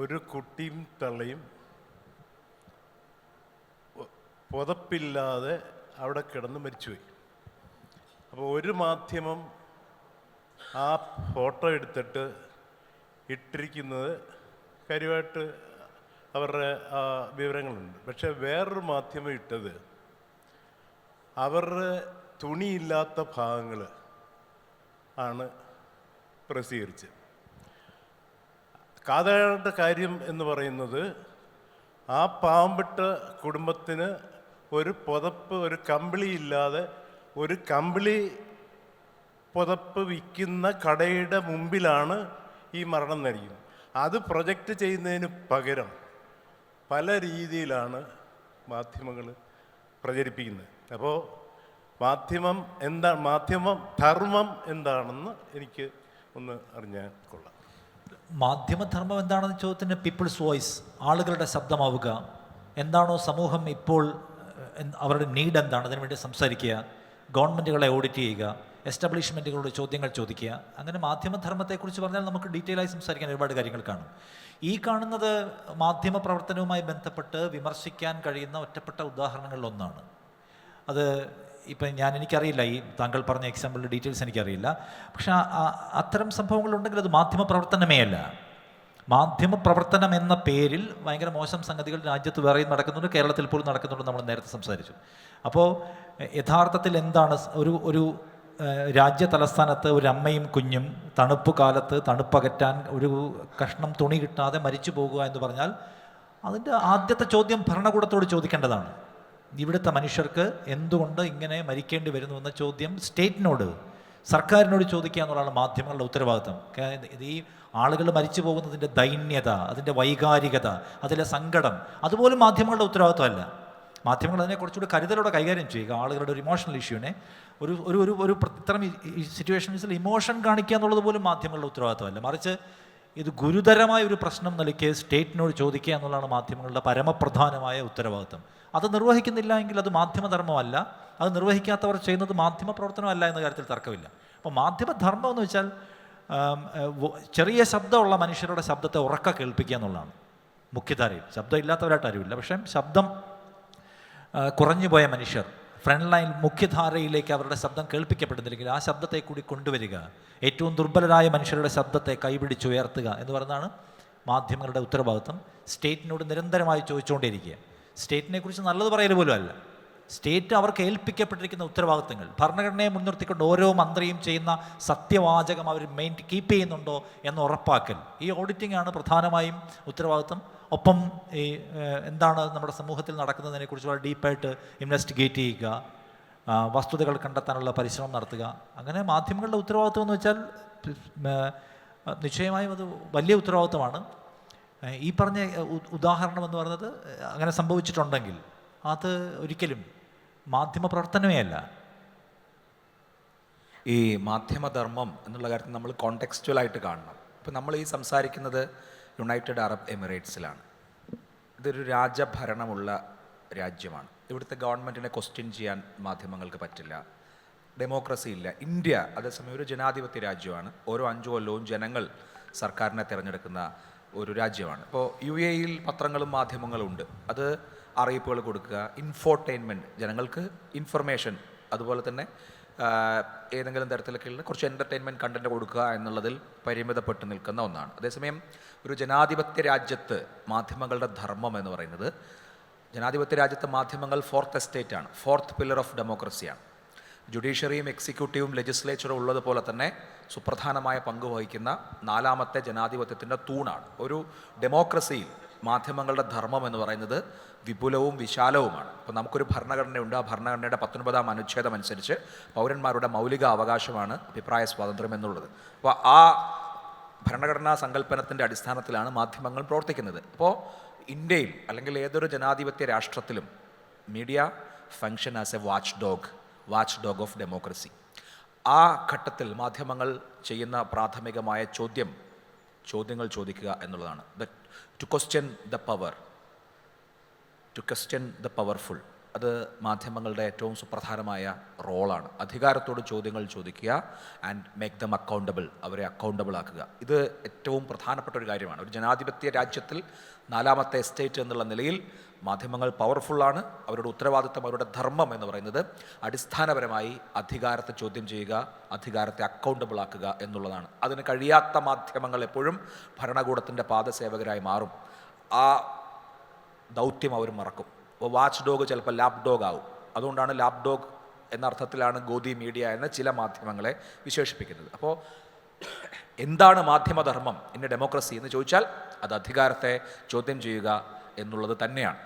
ഒരു കുട്ടിയും തള്ളയും പുതപ്പില്ലാതെ അവിടെ കിടന്ന് മരിച്ചുപോയി. അപ്പോൾ ഒരു മാധ്യമം ആ ഫോട്ടോ എടുത്തിട്ട് ഇട്ടിരിക്കുന്നത് കാര്യമായിട്ട് അവരുടെ വിവരങ്ങളുണ്ട്. പക്ഷെ വേറൊരു മാധ്യമം ഇട്ടത് അവരുടെ തുണിയില്ലാത്ത ഭാഗങ്ങൾ ആണ് പ്രസിദ്ധീകരിച്ചത്. കാതയുടെ കാര്യം എന്ന് പറയുന്നത് ആ പാവപ്പെട്ട കുടുംബത്തിന് ഒരു പുതപ്പ്, ഒരു കമ്പിളി ഇല്ലാതെ ഒരു കമ്പിളി പുതപ്പ് വിൽക്കുന്ന കടയുടെ മുമ്പിലാണ് ഈ മരണം നടക്കുന്നത്. അത് പ്രൊജക്റ്റ് ചെയ്യുന്നതിന് പകരം പല രീതിയിലാണ് മാധ്യമങ്ങൾ പ്രചരിപ്പിക്കുന്നത്. അപ്പോൾ മാധ്യമം ധർമ്മം എന്താണെന്ന് എനിക്ക് ഒന്ന് അറിഞ്ഞാൽ കൊള്ളാം. മാധ്യമധർമ്മം എന്താണെന്ന് ചോദ്യത്തിന് പീപ്പിൾസ് വോയിസ്, ആളുകളുടെ ശബ്ദമാവുക. എന്താണോ സമൂഹം ഇപ്പോൾ അവരുടെ നീഡ് എന്താണ്, അതിനുവേണ്ടി സംസാരിക്കുക, ഗവൺമെൻറ്റുകളെ ഓഡിറ്റ് ചെയ്യുക, എസ്റ്റാബ്ലിഷ്മെൻറ്റുകളോട് ചോദ്യങ്ങൾ ചോദിക്കുക. അങ്ങനെ മാധ്യമധർമ്മത്തെക്കുറിച്ച് പറഞ്ഞാൽ നമുക്ക് ഡീറ്റെയിൽ ആയി സംസാരിക്കാൻ ഒരുപാട് കാര്യങ്ങൾ കാണും. ഈ കാണുന്നത് മാധ്യമ പ്രവർത്തനവുമായി ബന്ധപ്പെട്ട് വിമർശിക്കാൻ കഴിയുന്ന ഒറ്റപ്പെട്ട ഉദാഹരണങ്ങളിലൊന്നാണ്. അത് ഇപ്പം എനിക്കറിയില്ല, ഈ താങ്കൾ പറഞ്ഞ എക്സാമ്പിളിൻ്റെ ഡീറ്റെയിൽസ് എനിക്കറിയില്ല. പക്ഷേ അത്തരം സംഭവങ്ങളുണ്ടെങ്കിൽ അത് മാധ്യമ പ്രവർത്തനമേ അല്ല. മാധ്യമ പ്രവർത്തനം എന്ന പേരിൽ ഭയങ്കര മോശം സംഗതികൾ രാജ്യത്ത് വേറെയും നടക്കുന്നുണ്ട്, കേരളത്തിൽ പോലും നടക്കുന്നുണ്ട്. നമ്മൾ നേരത്തെ സംസാരിച്ചു. അപ്പോൾ യഥാർത്ഥത്തിൽ എന്താണ് ഒരു രാജ്യ തലസ്ഥാനത്ത് ഒരു അമ്മയും കുഞ്ഞും തണുപ്പ് കാലത്ത് തണുപ്പകറ്റാൻ ഒരു കഷ്ണം തുണി കിട്ടാതെ മരിച്ചു പോകുക എന്ന് പറഞ്ഞാൽ അതിൻ്റെ ആദ്യത്തെ ചോദ്യം ഭരണകൂടത്തോട് ചോദിക്കേണ്ടതാണ്. ഇവിടുത്തെ മനുഷ്യർക്ക് എന്തുകൊണ്ട് ഇങ്ങനെ മരിക്കേണ്ടി വരുന്നു എന്ന ചോദ്യം സ്റ്റേറ്റിനോട്, സർക്കാരിനോട് ചോദിക്കുക എന്നുള്ളതാണ് മാധ്യമങ്ങളുടെ ഉത്തരവാദിത്തം. ഈ ആളുകൾ മരിച്ചു പോകുന്നതിൻ്റെ ദൈന്യത, അതിൻ്റെ വൈകാരികത, അതിലെ സങ്കടം, അതുപോലും മാധ്യമങ്ങളുടെ ഉത്തരവാദിത്തമല്ല. മാധ്യമങ്ങൾ അതിനെ കുറച്ചുകൂടി കരുതലോടെ കൈകാര്യം ചെയ്യുക. ആളുകളുടെ ഒരു ഇമോഷണൽ ഇഷ്യൂവിനെ ഒരു ഇത്തരം സിറ്റുവേഷൻസിൽ ഇമോഷൻ കാണിക്കുക എന്നുള്ളത് പോലും മാധ്യമങ്ങളുടെ ഉത്തരവാദിത്തമല്ല. മറിച്ച് ഇത് ഗുരുതരമായ ഒരു പ്രശ്നം നിലയ്ക്ക് സ്റ്റേറ്റിനോട് ചോദിക്കുക എന്നുള്ളതാണ് മാധ്യമങ്ങളുടെ പരമപ്രധാനമായ ഉത്തരവാദിത്തം. അത് നിർവഹിക്കുന്നില്ല എങ്കിൽ അത് മാധ്യമധർമ്മമല്ല. അത് നിർവഹിക്കാത്തവർ ചെയ്യുന്നത് മാധ്യമ പ്രവർത്തനമല്ല എന്ന കാര്യത്തിൽ തർക്കമില്ല. അപ്പോൾ മാധ്യമധർമ്മം എന്ന് വെച്ചാൽ ചെറിയ ശബ്ദമുള്ള മനുഷ്യരുടെ ശബ്ദത്തെ ഉറക്ക കേൾപ്പിക്കുക എന്നുള്ളതാണ് മുഖ്യധാരയിൽ. ശബ്ദം ഇല്ലാത്തവരായിട്ട് ആരുമില്ല. പക്ഷേ ശബ്ദം കുറഞ്ഞു പോയ മനുഷ്യർ, ഫ്രണ്ട് ലൈൻ മുഖ്യധാരയിലേക്ക് അവരുടെ ശബ്ദം കേൾപ്പിക്കപ്പെടുന്നില്ലെങ്കിൽ ആ ശബ്ദത്തെ കൂടി കൊണ്ടുവരിക, ഏറ്റവും ദുർബലരായ മനുഷ്യരുടെ ശബ്ദത്തെ കൈപിടിച്ചുയർത്തുക എന്ന് പറയുന്നതാണ് മാധ്യമങ്ങളുടെ ഉത്തരവാദിത്വം. സ്റ്റേറ്റിനോട് നിരന്തരമായി ചോദിച്ചുകൊണ്ടേയിരിക്കുക. സ്റ്റേറ്റിനെ കുറിച്ച് നല്ലത് പറയൽ പോലും അല്ല, സ്റ്റേറ്റ് അവർക്ക് ഏൽപ്പിക്കപ്പെട്ടിരിക്കുന്ന ഉത്തരവാദിത്തങ്ങൾ, ഭരണഘടനയെ മുൻനിർത്തിക്കൊണ്ട് ഓരോ മന്ത്രിയും ചെയ്യുന്ന സത്യവാചകം അവർ കീപ്പ് ചെയ്യുന്നുണ്ടോ എന്ന് ഉറപ്പാക്കൽ. ഈ ഓഡിറ്റിംഗ് ആണ് പ്രധാനമായും ഉത്തരവാദിത്തം. ഒപ്പം ഈ എന്താണ് നമ്മുടെ സമൂഹത്തിൽ നടക്കുന്നതിനെക്കുറിച്ചുള്ള ഡീപ്പായിട്ട് ഇൻവെസ്റ്റിഗേറ്റ് ചെയ്യുക, വസ്തുതകൾ കണ്ടെത്താനുള്ള പരിശ്രമം നടത്തുക. അങ്ങനെ മാധ്യമങ്ങളുടെ ഉത്തരവാദിത്വം എന്ന് വെച്ചാൽ നിശ്ചയമായും അത് വലിയ ഉത്തരവാദിത്വമാണ്. ഈ പറഞ്ഞ ഉദാഹരണം എന്ന് പറയുന്നത് അങ്ങനെ സംഭവിച്ചിട്ടുണ്ടെങ്കിൽ അത് ഒരിക്കലും മാധ്യമ പ്രവർത്തനമേ അല്ല. ഈ മാധ്യമധർമ്മം എന്നുള്ള കാര്യത്തിൽ നമ്മൾ കോണ്ടെക്സ്റ്റുവലായിട്ട് കാണണം. ഇപ്പം നമ്മൾ ഈ സംസാരിക്കുന്നത് യുണൈറ്റഡ് അറബ് എമിറേറ്റ്സിലാണ്. ഇതൊരു രാജഭരണമുള്ള രാജ്യമാണ്. ഇവിടുത്തെ ഗവൺമെൻറ്റിനെ ക്വസ്റ്റ്യൻ ചെയ്യാൻ മാധ്യമങ്ങൾക്ക് പറ്റില്ല. ഡെമോക്രസി ഇല്ല. ഇന്ത്യ അതേസമയം ഒരു ജനാധിപത്യ രാജ്യമാണ്. ഓരോ 5 കൊല്ലവും ജനങ്ങൾ സർക്കാരിനെ തിരഞ്ഞെടുക്കുന്ന ഒരു രാജ്യമാണ്. ഇപ്പോൾ UAE-യിൽ പത്രങ്ങളും മാധ്യമങ്ങളും ഉണ്ട്. അത് അറിയിപ്പുകൾ കൊടുക്കുക, ഇൻഫോർടൈൻമെൻറ്റ്, ജനങ്ങൾക്ക് ഇൻഫർമേഷൻ, അതുപോലെ തന്നെ ഏതെങ്കിലും തരത്തിലൊക്കെയുള്ള കുറച്ച് എൻ്റർടൈൻമെൻറ്റ് കണ്ടൻറ്റ് കൊടുക്കുക എന്നുള്ളതിൽ പരിമിതപ്പെട്ട് നിൽക്കുന്ന ഒന്നാണ്. അതേസമയം ഒരു ജനാധിപത്യ രാജ്യത്ത് മാധ്യമങ്ങളുടെ ധർമ്മം എന്ന് പറയുന്നത്, ജനാധിപത്യ രാജ്യത്തെ മാധ്യമങ്ങൾ 4th എസ്റ്റേറ്റ് ആണ്, 4th പില്ലർ ഓഫ് ഡെമോക്രസിയാണ്. ജുഡീഷ്യറിയും എക്സിക്യൂട്ടീവും ലെജിസ്ലേച്ചറും ഉള്ളതുപോലെ തന്നെ സുപ്രധാനമായ പങ്ക് വഹിക്കുന്ന 4ാമത്തെ ജനാധിപത്യത്തിൻ്റെ തൂണാണ്. ഒരു ഡെമോക്രസിയിൽ മാധ്യമങ്ങളുടെ ധർമ്മം എന്ന് പറയുന്നത് വിപുലവും വിശാലവുമാണ്. ഇപ്പോൾ നമുക്കൊരു ഭരണഘടനയുണ്ട്. ആ ഭരണഘടനയുടെ 19ാം അനുച്ഛേദം അനുസരിച്ച് പൗരന്മാരുടെ മൗലിക അവകാശമാണ് അഭിപ്രായ സ്വാതന്ത്ര്യം എന്നുള്ളത്. അപ്പോൾ ആ ഭരണഘടനാ സങ്കല്പനത്തിൻ്റെ അടിസ്ഥാനത്തിലാണ് മാധ്യമങ്ങൾ പ്രവർത്തിക്കുന്നത്. അപ്പോൾ ഇന്ത്യയിൽ അല്ലെങ്കിൽ ഏതൊരു ജനാധിപത്യ രാഷ്ട്രത്തിലും media function as a watchdog of democracy. ആ ഘട്ടത്തിൽ മാധ്യമങ്ങൾ ചെയ്യുന്ന പ്രാഥമികമായ ചോദ്യങ്ങൾ ചോദിക്കുക എന്നുള്ളതാണ്. To question the powerful. അത് മാധ്യമങ്ങളുടെ ഏറ്റവും സുപ്രധാനമായ റോളാണ്. അധികാരത്തോട് ചോദ്യങ്ങൾ ചോദിക്കുക ആൻഡ് മേക്ക് ദം അക്കൗണ്ടബിൾ, അവരെ അക്കൗണ്ടബിൾ ആക്കുക. ഇത് ഏറ്റവും പ്രധാനപ്പെട്ട ഒരു കാര്യമാണ്. ഒരു ജനാധിപത്യ രാജ്യത്തിൽ 4ാമത്തെ എസ്റ്റേറ്റ് എന്നുള്ള നിലയിൽ മാധ്യമങ്ങൾ പവർഫുള്ളാണ്. അവരുടെ ഉത്തരവാദിത്തം, അവരുടെ ധർമ്മം എന്ന് പറയുന്നത് അടിസ്ഥാനപരമായി അധികാരത്തെ ചോദ്യം ചെയ്യുക, അധികാരത്തെ അക്കൗണ്ടബിൾ ആക്കുക എന്നുള്ളതാണ്. അതിന് കഴിയാത്ത മാധ്യമങ്ങൾ എപ്പോഴും ഭരണകൂടത്തിൻ്റെ പാദസേവകരായി മാറും. ആ ദൗത്യം അവർ മറക്കും. അപ്പോൾ വാച്ച് ഡോഗ് ചിലപ്പോൾ ലാപ്പ് ഡോഗ് ആവും. അതുകൊണ്ടാണ് ലാപ്പ് ഡോഗ് എന്ന അർത്ഥത്തിലാണ് ഗോദി മീഡിയ എന്ന ചില മാധ്യമങ്ങളെ വിശേഷിപ്പിക്കുന്നത്. അപ്പോൾ എന്താണ് മാധ്യമധർമ്മം ഇൻ ഡെമോക്രസി എന്ന് ചോദിച്ചാൽ അത് അധികാരത്തെ ചോദ്യം ചെയ്യുക എന്നുള്ളത് തന്നെയാണ്.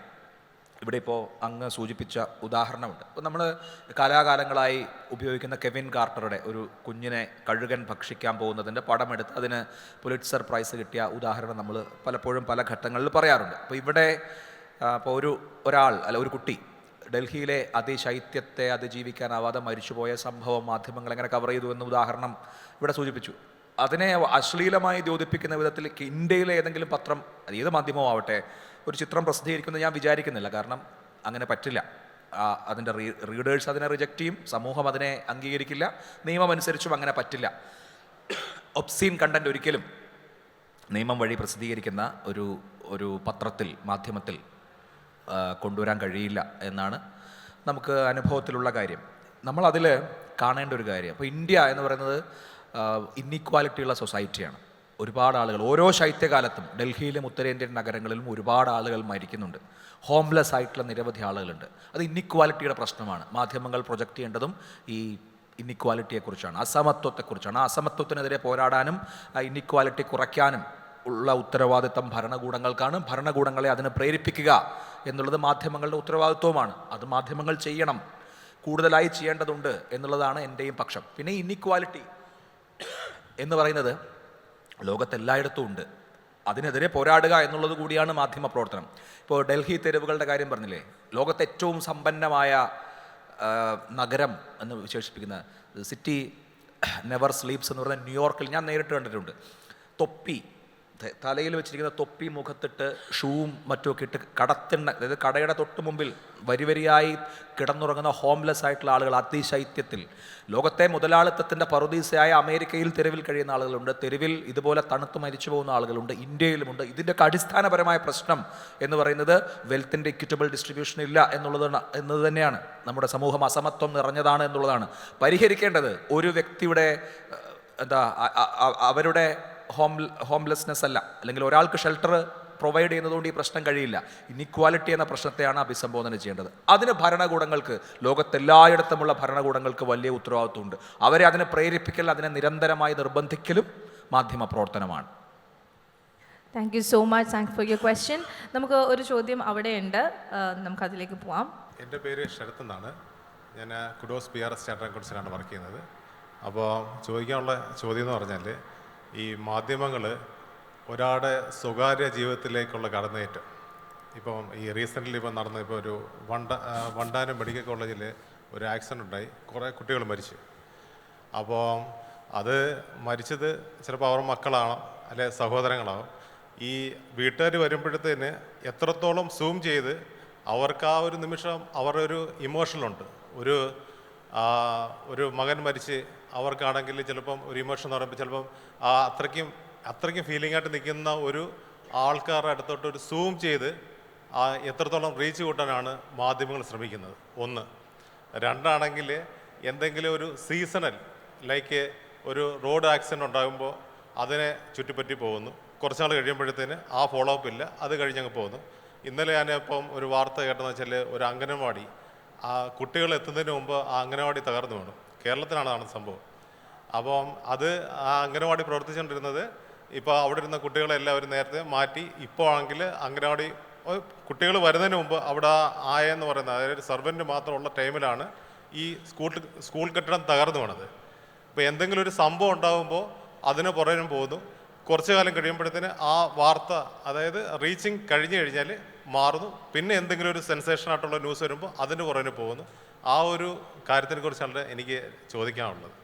ഇവിടെ ഇപ്പോൾ അങ്ങ് സൂചിപ്പിച്ച ഉദാഹരണമുണ്ട്. ഇപ്പോൾ നമ്മൾ കാലാകാലങ്ങളായി ഉപയോഗിക്കുന്ന കെവിൻ കാർട്ടറുടെ ഒരു കുഞ്ഞിനെ കഴുകൻ ഭക്ഷിക്കാൻ പോകുന്നതിൻ്റെ പടമെടുത്ത് അതിന് പുലിറ്റ്സർ പ്രൈസ് കിട്ടിയ ഉദാഹരണം നമ്മൾ പലപ്പോഴും പല ഘട്ടങ്ങളിൽ പറയാറുണ്ട്. അപ്പോൾ ഇവിടെ ഇപ്പോൾ ഒരു കുട്ടി ഡൽഹിയിലെ അതിശൈത്യത്തെ അതിജീവിക്കാനാവാതെ മരിച്ചുപോയ സംഭവം മാധ്യമങ്ങൾ എങ്ങനെ കവർ ചെയ്തു എന്ന ഉദാഹരണം ഇവിടെ സൂചിപ്പിച്ചു. അതിനെ അശ്ലീലമായി ദ്യോതിപ്പിക്കുന്ന വിധത്തിൽ ഇന്ത്യയിലെ ഏതെങ്കിലും പത്രം, അത് ഏത് മാധ്യമമാവട്ടെ, ഒരു ചിത്രം പ്രസിദ്ധീകരിക്കുന്നത് ഞാൻ വിചാരിക്കുന്നില്ല. കാരണം അങ്ങനെ പറ്റില്ല. അതിൻ്റെ റീഡേഴ്സ് അതിനെ റിജക്റ്റ് ചെയ്യും, സമൂഹം അതിനെ അംഗീകരിക്കില്ല, നിയമം അനുസരിച്ചും അങ്ങനെ പറ്റില്ല. ഒബ്സീൻ കണ്ടൻറ്റ് ഒരിക്കലും നിയമം വഴി പ്രസിദ്ധീകരിക്കുന്ന ഒരു പത്രത്തിൽ, മാധ്യമത്തിൽ കൊണ്ടുവരാൻ കഴിയില്ല എന്നാണ് നമുക്ക് അനുഭവത്തിലുള്ള കാര്യം. നമ്മളതിൽ കാണേണ്ട ഒരു കാര്യം, അപ്പോൾ ഇന്ത്യ എന്ന് പറയുന്നത് ഇന്നീക്വാലിറ്റിയുള്ള സൊസൈറ്റിയാണ്. ഒരുപാട് ആളുകൾ ഓരോ ശൈത്യകാലത്തും ഡൽഹിയിലും ഉത്തരേന്ത്യൻ നഗരങ്ങളിലും ഒരുപാട് ആളുകൾ മരിക്കുന്നുണ്ട്. ഹോംലെസ് ആയിട്ടുള്ള നിരവധി ആളുകളുണ്ട്. അത് ഇന്നിക്വാലിറ്റിയുടെ പ്രശ്നമാണ്. മാധ്യമങ്ങൾ പ്രൊജക്റ്റ് ചെയ്യേണ്ടതും ഈ ഇന്നിക്വാലിറ്റിയെക്കുറിച്ചാണ്, അസമത്വത്തെക്കുറിച്ചാണ്. ആ അസമത്വത്തിനെതിരെ പോരാടാനും ഇന്നിക്വാലിറ്റി കുറയ്ക്കാനും ഉള്ള ഉത്തരവാദിത്തം ഭരണകൂടങ്ങൾക്കാണ്. ഭരണകൂടങ്ങളെ അതിന് പ്രേരിപ്പിക്കുക എന്നുള്ളത് മാധ്യമങ്ങളുടെ ഉത്തരവാദിത്വമാണ്. അത് മാധ്യമങ്ങൾ ചെയ്യണം, കൂടുതലായി ചെയ്യേണ്ടതുണ്ട് എന്നുള്ളതാണ് എൻ്റെയും പക്ഷം. പിന്നെ ഇന്നിക്വാലിറ്റി എന്ന് പറയുന്നത് ലോകത്തെല്ലായിടത്തും ഉണ്ട്. അതിനെതിരെ പോരാടുക എന്നുള്ളത് കൂടിയാണ് മാധ്യമ പ്രവർത്തനം. ഇപ്പോൾ ഡൽഹി തെരുവുകളുടെ കാര്യം പറഞ്ഞില്ലേ, ലോകത്തെ ഏറ്റവും സമ്പന്നമായ നഗരം എന്ന് വിശേഷിപ്പിക്കുന്ന സിറ്റി നെവർ സ്ലീപ്സ് എന്ന് പറയുന്ന ന്യൂയോർക്കിൽ ഞാൻ നേരിട്ട് കണ്ടിട്ടുണ്ട്. തൊപ്പി, തലയിൽ വെച്ചിരിക്കുന്ന തൊപ്പി മുഖത്തിട്ട് ഷൂവും മറ്റുമൊക്കെ ഇട്ട് കടത്തിണ്ണ, അതായത് കടയുടെ തൊട്ട് മുമ്പിൽ വരിവരിയായി കിടന്നുറങ്ങുന്ന ഹോംലെസ് ആയിട്ടുള്ള ആളുകൾ അതിശൈത്യത്തിൽ. ലോകത്തെ മുതലാളിത്തത്തിൻ്റെ പറുദീസയായ അമേരിക്കയിൽ തെരുവിൽ കഴിയുന്ന ആളുകളുണ്ട്, തെരുവിൽ ഇതുപോലെ തണുത്ത് മരിച്ചു പോകുന്ന ആളുകളുണ്ട്, ഇന്ത്യയിലുമുണ്ട്. ഇതിൻ്റെയൊക്കെ അടിസ്ഥാനപരമായ പ്രശ്നം എന്ന് പറയുന്നത് വെൽത്തിൻ്റെ ഇക്വിറ്റബിൾ ഡിസ്ട്രിബ്യൂഷൻ ഇല്ല എന്നത് തന്നെയാണ്. നമ്മുടെ സമൂഹം അസമത്വം നിറഞ്ഞതാണ് എന്നുള്ളതാണ്. പരിഹരിക്കേണ്ടത് ഒരു വ്യക്തിയുടെ അവരുടെ ഹോംലെസ്നെസ് അല്ല, അല്ലെങ്കിൽ ഒരാൾക്ക് ഷെൽട്ടർ പ്രൊവൈഡ് ചെയ്യുന്നതുകൊണ്ട് ഈ പ്രശ്നം കഴിയില്ല. ഇനിക്വാലിറ്റി എന്ന പ്രശ്നത്തെയാണ് അഭിസംബോധന ചെയ്യേണ്ടത്. അതിന് ഭരണകൂടങ്ങൾക്ക്, ലോകത്തെല്ലായിടത്തുമുള്ള ഭരണകൂടങ്ങൾക്ക് വലിയ ഉത്തരവാദിത്വമുണ്ട്. അവരെ അതിനെ പ്രേരിപ്പിക്കൽ, അതിനെ നിരന്തരമായി നിർബന്ധിക്കലും മാധ്യമ പ്രവർത്തനമാണ്. Thank you so much. Thank for your question. നമുക്ക് ഒരു ചോദ്യം അവിടെയുണ്ട്, നമുക്കതിലേക്ക് പോവാം. എൻ്റെ പേര് ശരത് എന്നാണ്. ഞാൻ കുഡോസ് PRS ചാർട്ടേഡ് അക്കൗണ്ട്സിലാണ് വർക്ക് ചെയ്യുന്നത്. അപ്പോൾ ചോദിക്കാനുള്ള ചോദ്യം എന്ന് പറഞ്ഞാൽ, ഈ മാധ്യമങ്ങൾ ഒരാളുടെ സ്വകാര്യ ജീവിതത്തിലേക്കുള്ള കടന്നുകയറ്റം. ഇപ്പം ഈ റീസെൻ്റ്ലി ഇപ്പം നടന്ന ഇപ്പോൾ ഒരു വണ്ടാനം മെഡിക്കൽ കോളേജിൽ ഒരു ആക്സിഡൻ്റ് ഉണ്ടായി, കുറേ കുട്ടികൾ മരിച്ചു. അപ്പോൾ അത് മരിച്ചത് ചിലപ്പോൾ അവർ മക്കളാണോ അല്ലെ സഹോദരങ്ങളാവും. ഈ വീട്ടുകാർ വരുമ്പോഴത്തേന് എത്രത്തോളം സൂം ചെയ്ത് അവർക്ക് ആ ഒരു നിമിഷം അവരുടെ ഒരു ഇമോഷനുണ്ട്. ഒരു മകൻ മരിച്ച് അവർക്കാണെങ്കിൽ ചിലപ്പം ഒരു ഇമോഷൻ എന്ന് പറയുമ്പോൾ ചിലപ്പം അത്രയ്ക്കും ഫീലിംഗ് ആയിട്ട് നിൽക്കുന്ന ഒരു ആൾക്കാരുടെ അടുത്തോട്ട് ഒരു സൂം ചെയ്ത് എത്രത്തോളം റീച്ച് കൂട്ടാനാണ് മാധ്യമങ്ങൾ ശ്രമിക്കുന്നത്. ഒന്ന്. രണ്ടാണെങ്കിൽ എന്തെങ്കിലും ഒരു സീസണൽ, ലൈക്ക് ഒരു റോഡ് ആക്സിഡൻറ്റ് ഉണ്ടാകുമ്പോൾ അതിനെ ചുറ്റിപ്പറ്റി പോകുന്നു. കുറച്ചാൾ കഴിയുമ്പോഴത്തേന് ആ ഫോളോ അപ്പ് ഇല്ല, അത് കഴിഞ്ഞങ്ങ് പോകുന്നു. ഇന്നലെ ഞാനിപ്പം ഒരു വാർത്ത കേട്ടെന്ന് വെച്ചാൽ ഒരു അംഗനവാടി, ആ കുട്ടികൾ എത്തുന്നതിന് മുമ്പ് ആ അംഗനവാടി തകർന്നു വീണു. കേരളത്തിലാണ് സംഭവം. അപ്പം അത് ആ അംഗനവാടി പ്രവർത്തിച്ചുകൊണ്ടിരുന്നത് ഇപ്പോൾ അവിടെ ഇരുന്ന കുട്ടികളെല്ലാവരും നേരത്തെ മാറ്റി. ഇപ്പോൾ ആണെങ്കിൽ അംഗനവാടി കുട്ടികൾ വരുന്നതിന് മുമ്പ് അവിടെ ആയെന്ന് പറയുന്നത്, അതായത് സർവൻറ്റ് മാത്രമുള്ള ടൈമിലാണ് ഈ സ്കൂൾ കെട്ടിടം തകർന്നു വീണത്. ഇപ്പോൾ എന്തെങ്കിലും ഒരു സംഭവം ഉണ്ടാകുമ്പോൾ അതിന് പുറകിലും പോകുന്നു. കുറച്ചു കാലം കഴിയുമ്പോഴത്തേന് ആ വാർത്ത, അതായത് റീച്ചിങ് കഴിഞ്ഞു കഴിഞ്ഞാൽ മാറുന്നു. പിന്നെ എന്തെങ്കിലും ഒരു സെൻസേഷനായിട്ടുള്ള ന്യൂസ് വരുമ്പോൾ അതിന് പുറകിന് പോകുന്നു. ആ ഒരു കാര്യത്തിനെ കുറിച്ചാണ് എനിക്ക് ചോദിക്കാനുള്ളത്.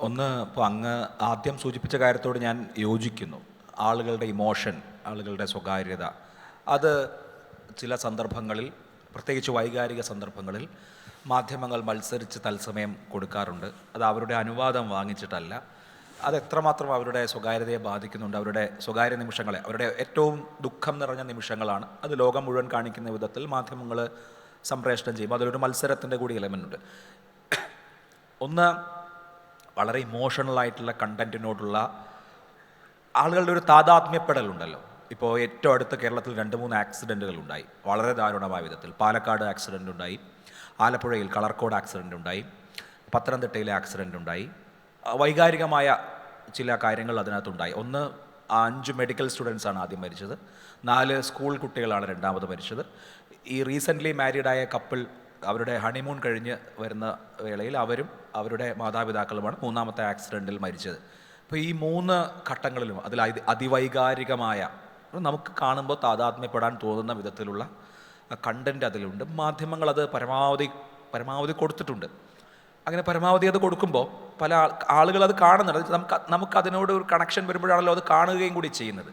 ഒന്ന്, ഇപ്പോൾ അങ്ങ് ആദ്യം സൂചിപ്പിച്ച കാര്യത്തോട് ഞാൻ യോജിക്കുന്നു. ആളുകളുടെ ഇമോഷൻ, ആളുകളുടെ സ്വകാര്യത, അത് ചില സന്ദർഭങ്ങളിൽ, പ്രത്യേകിച്ച് വൈകാരിക സന്ദർഭങ്ങളിൽ മാധ്യമങ്ങൾ മത്സരിച്ച് തത്സമയം കൊടുക്കാറുണ്ട്. അത് അവരുടെ അനുവാദം വാങ്ങിച്ചിട്ടല്ല. അത് എത്രമാത്രം അവരുടെ സ്വകാര്യതയെ ബാധിക്കുന്നുണ്ട്, അവരുടെ സ്വകാര്യ നിമിഷങ്ങളെ, അവരുടെ ഏറ്റവും ദുഃഖം നിറഞ്ഞ നിമിഷങ്ങളാണ് അത് ലോകം മുഴുവൻ കാണിക്കുന്ന വിധത്തിൽ മാധ്യമങ്ങൾ സംപ്രേഷണം ചെയ്യും. അതിലൊരു മത്സരത്തിൻ്റെ കൂടി എലമെൻ്റ് ഉണ്ട്. ഒന്ന്, വളരെ ഇമോഷണലായിട്ടുള്ള കണ്ടൻറ്റിനോടുള്ള ആളുകളുടെ ഒരു താതാത്മ്യപ്പെടലുണ്ടല്ലോ. ഇപ്പോൾ ഏറ്റവും അടുത്ത് കേരളത്തിൽ 2-3 ആക്സിഡൻറ്റുകൾ ഉണ്ടായി, വളരെ ദാരുണമായ വിധത്തിൽ. പാലക്കാട് ആക്സിഡൻ്റ് ഉണ്ടായി, ആലപ്പുഴയിൽ കളർക്കോട് ആക്സിഡൻ്റ് ഉണ്ടായി, പത്തനംതിട്ടയിലെ ആക്സിഡൻ്റ് ഉണ്ടായി. വൈകാരികമായ ചില കാര്യങ്ങൾ അതിനകത്തുണ്ടായി. ഒന്ന്, 5 മെഡിക്കൽ സ്റ്റുഡൻസാണ് ആദ്യം മരിച്ചത്, 4 സ്കൂൾ കുട്ടികളാണ് രണ്ടാമത് മരിച്ചത്. ഈ റീസെൻ്റ്ലി മാരീഡായ കപ്പിൾ അവരുടെ ഹണിമൂൺ കഴിഞ്ഞ് വരുന്ന വേളയിൽ അവരും അവരുടെ മാതാപിതാക്കളുമാണ് മൂന്നാമത്തെ ആക്സിഡൻറ്റിൽ മരിച്ചത്. അപ്പോൾ ഈ 3 ഘട്ടങ്ങളിലും അതിൽ അതിവൈകാരികമായ, നമുക്ക് കാണുമ്പോൾ താതാത്മ്യപ്പെടാൻ തോന്നുന്ന വിധത്തിലുള്ള കണ്ടൻറ്റ് അതിലുണ്ട്. മാധ്യമങ്ങൾ അത് പരമാവധി കൊടുത്തിട്ടുണ്ട്. അങ്ങനെ പരമാവധി അത് കൊടുക്കുമ്പോൾ പല ആളുകൾ അത് കാണുന്നുണ്ട്. നമുക്ക് അതിനോട് ഒരു കണക്ഷൻ വരുമ്പോഴാണല്ലോ അത് കാണുകയും കൂടി ചെയ്യുന്നത്.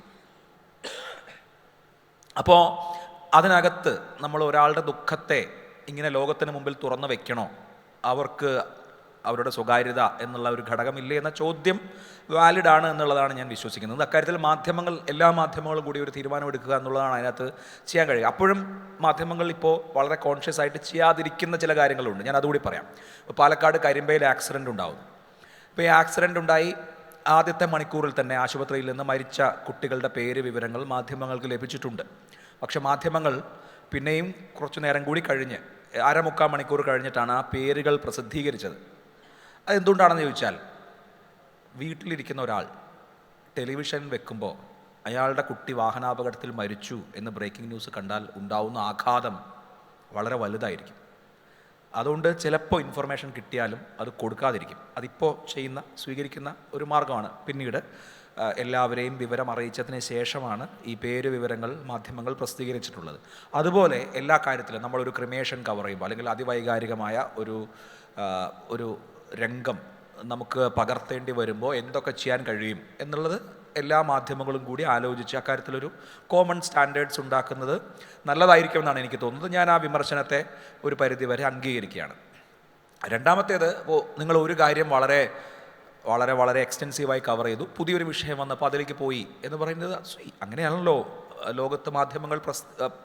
അപ്പോൾ അതിനകത്ത് നമ്മൾ ഒരാളുടെ ദുഃഖത്തെ ഇങ്ങനെ ലോകത്തിന് മുമ്പിൽ തുറന്നു വെക്കണോ, അവർക്ക് അവരുടെ സ്വകാര്യത എന്നുള്ള ഒരു ഘടകമില്ലേ എന്ന ചോദ്യം വാലിഡാണ് എന്നുള്ളതാണ് ഞാൻ വിശ്വസിക്കുന്നത്. അക്കാര്യത്തിൽ എല്ലാ മാധ്യമങ്ങളും കൂടി ഒരു തീരുമാനമെടുക്കുക എന്നുള്ളതാണ് അതിനകത്ത് ചെയ്യാൻ കഴിയുക. അപ്പോഴും മാധ്യമങ്ങൾ ഇപ്പോൾ വളരെ കോൺഷ്യസ് ആയിട്ട് ചെയ്യാതിരിക്കുന്ന ചില കാര്യങ്ങളുണ്ട്. ഞാൻ അതുകൂടി പറയാം. ഇപ്പോൾ പാലക്കാട് കരിമ്പയിൽ ആക്സിഡൻ്റ് ഉണ്ടാകുന്നു. ഇപ്പോൾ ഈ ആക്സിഡൻ്റ് ഉണ്ടായി ആദ്യത്തെ മണിക്കൂറിൽ തന്നെ ആശുപത്രിയിൽ നിന്ന് മരിച്ച കുട്ടികളുടെ പേര്, വിവരങ്ങൾ മാധ്യമങ്ങൾക്ക് ലഭിച്ചിട്ടുണ്ട്. പക്ഷെ മാധ്യമങ്ങൾ പിന്നെയും കുറച്ചു നേരം കൂടി കഴിഞ്ഞ് 1/4 മണിക്കൂർ കഴിഞ്ഞിട്ടാണ് ആ പേരുകൾ പ്രസിദ്ധീകരിച്ചത്. അതെന്തുകൊണ്ടാണെന്ന് ചോദിച്ചാൽ, വീട്ടിലിരിക്കുന്ന ഒരാൾ ടെലിവിഷൻ വെക്കുമ്പോൾ അയാളുടെ കുട്ടി വാഹനാപകടത്തിൽ മരിച്ചു എന്ന് ബ്രേക്കിംഗ് ന്യൂസ് കണ്ടാൽ ഉണ്ടാവുന്ന ആഘാതം വളരെ വലുതായിരിക്കും. അതുകൊണ്ട് ചിലപ്പോൾ ഇൻഫർമേഷൻ കിട്ടിയാലും അത് കൊടുക്കാതിരിക്കും. അതിപ്പോൾ സ്വീകരിക്കുന്ന ഒരു മാർഗമാണ്. പിന്നീട് എല്ലാവരെയും വിവരം അറിയിച്ചതിന് ശേഷമാണ് ഈ പേര് വിവരങ്ങൾ മാധ്യമങ്ങൾ പ്രസിദ്ധീകരിച്ചിട്ടുള്ളത്. അതുപോലെ എല്ലാ കാര്യത്തിലും നമ്മളൊരു ക്രിമേഷൻ കവർ ചെയ്യുമ്പോൾ, അല്ലെങ്കിൽ അതിവൈകാരികമായ ഒരു രംഗം നമുക്ക് പകർത്തേണ്ടി വരുമ്പോൾ എന്തൊക്കെ ചെയ്യാൻ കഴിയും എന്നുള്ളത് എല്ലാ മാധ്യമങ്ങളും കൂടി ആലോചിച്ച് അക്കാര്യത്തിലൊരു കോമൺ സ്റ്റാൻഡേർഡ്സ് ഉണ്ടാക്കുന്നത് നല്ലതായിരിക്കുമെന്നാണ് എനിക്ക് തോന്നുന്നത്. ഞാൻ ആ വിമർശനത്തെ ഒരു പരിധിവരെ അംഗീകരിക്കുകയാണ്. രണ്ടാമത്തേത്, നിങ്ങൾ ഒരു കാര്യം വളരെ വളരെ വളരെ എക്സ്റ്റെൻസീവായി കവർ ചെയ്തു, പുതിയൊരു വിഷയം വന്നപ്പോൾ അതിലേക്ക് പോയി എന്ന് പറയുന്നത് അങ്ങനെയാണല്ലോ ലോകത്ത് മാധ്യമങ്ങൾ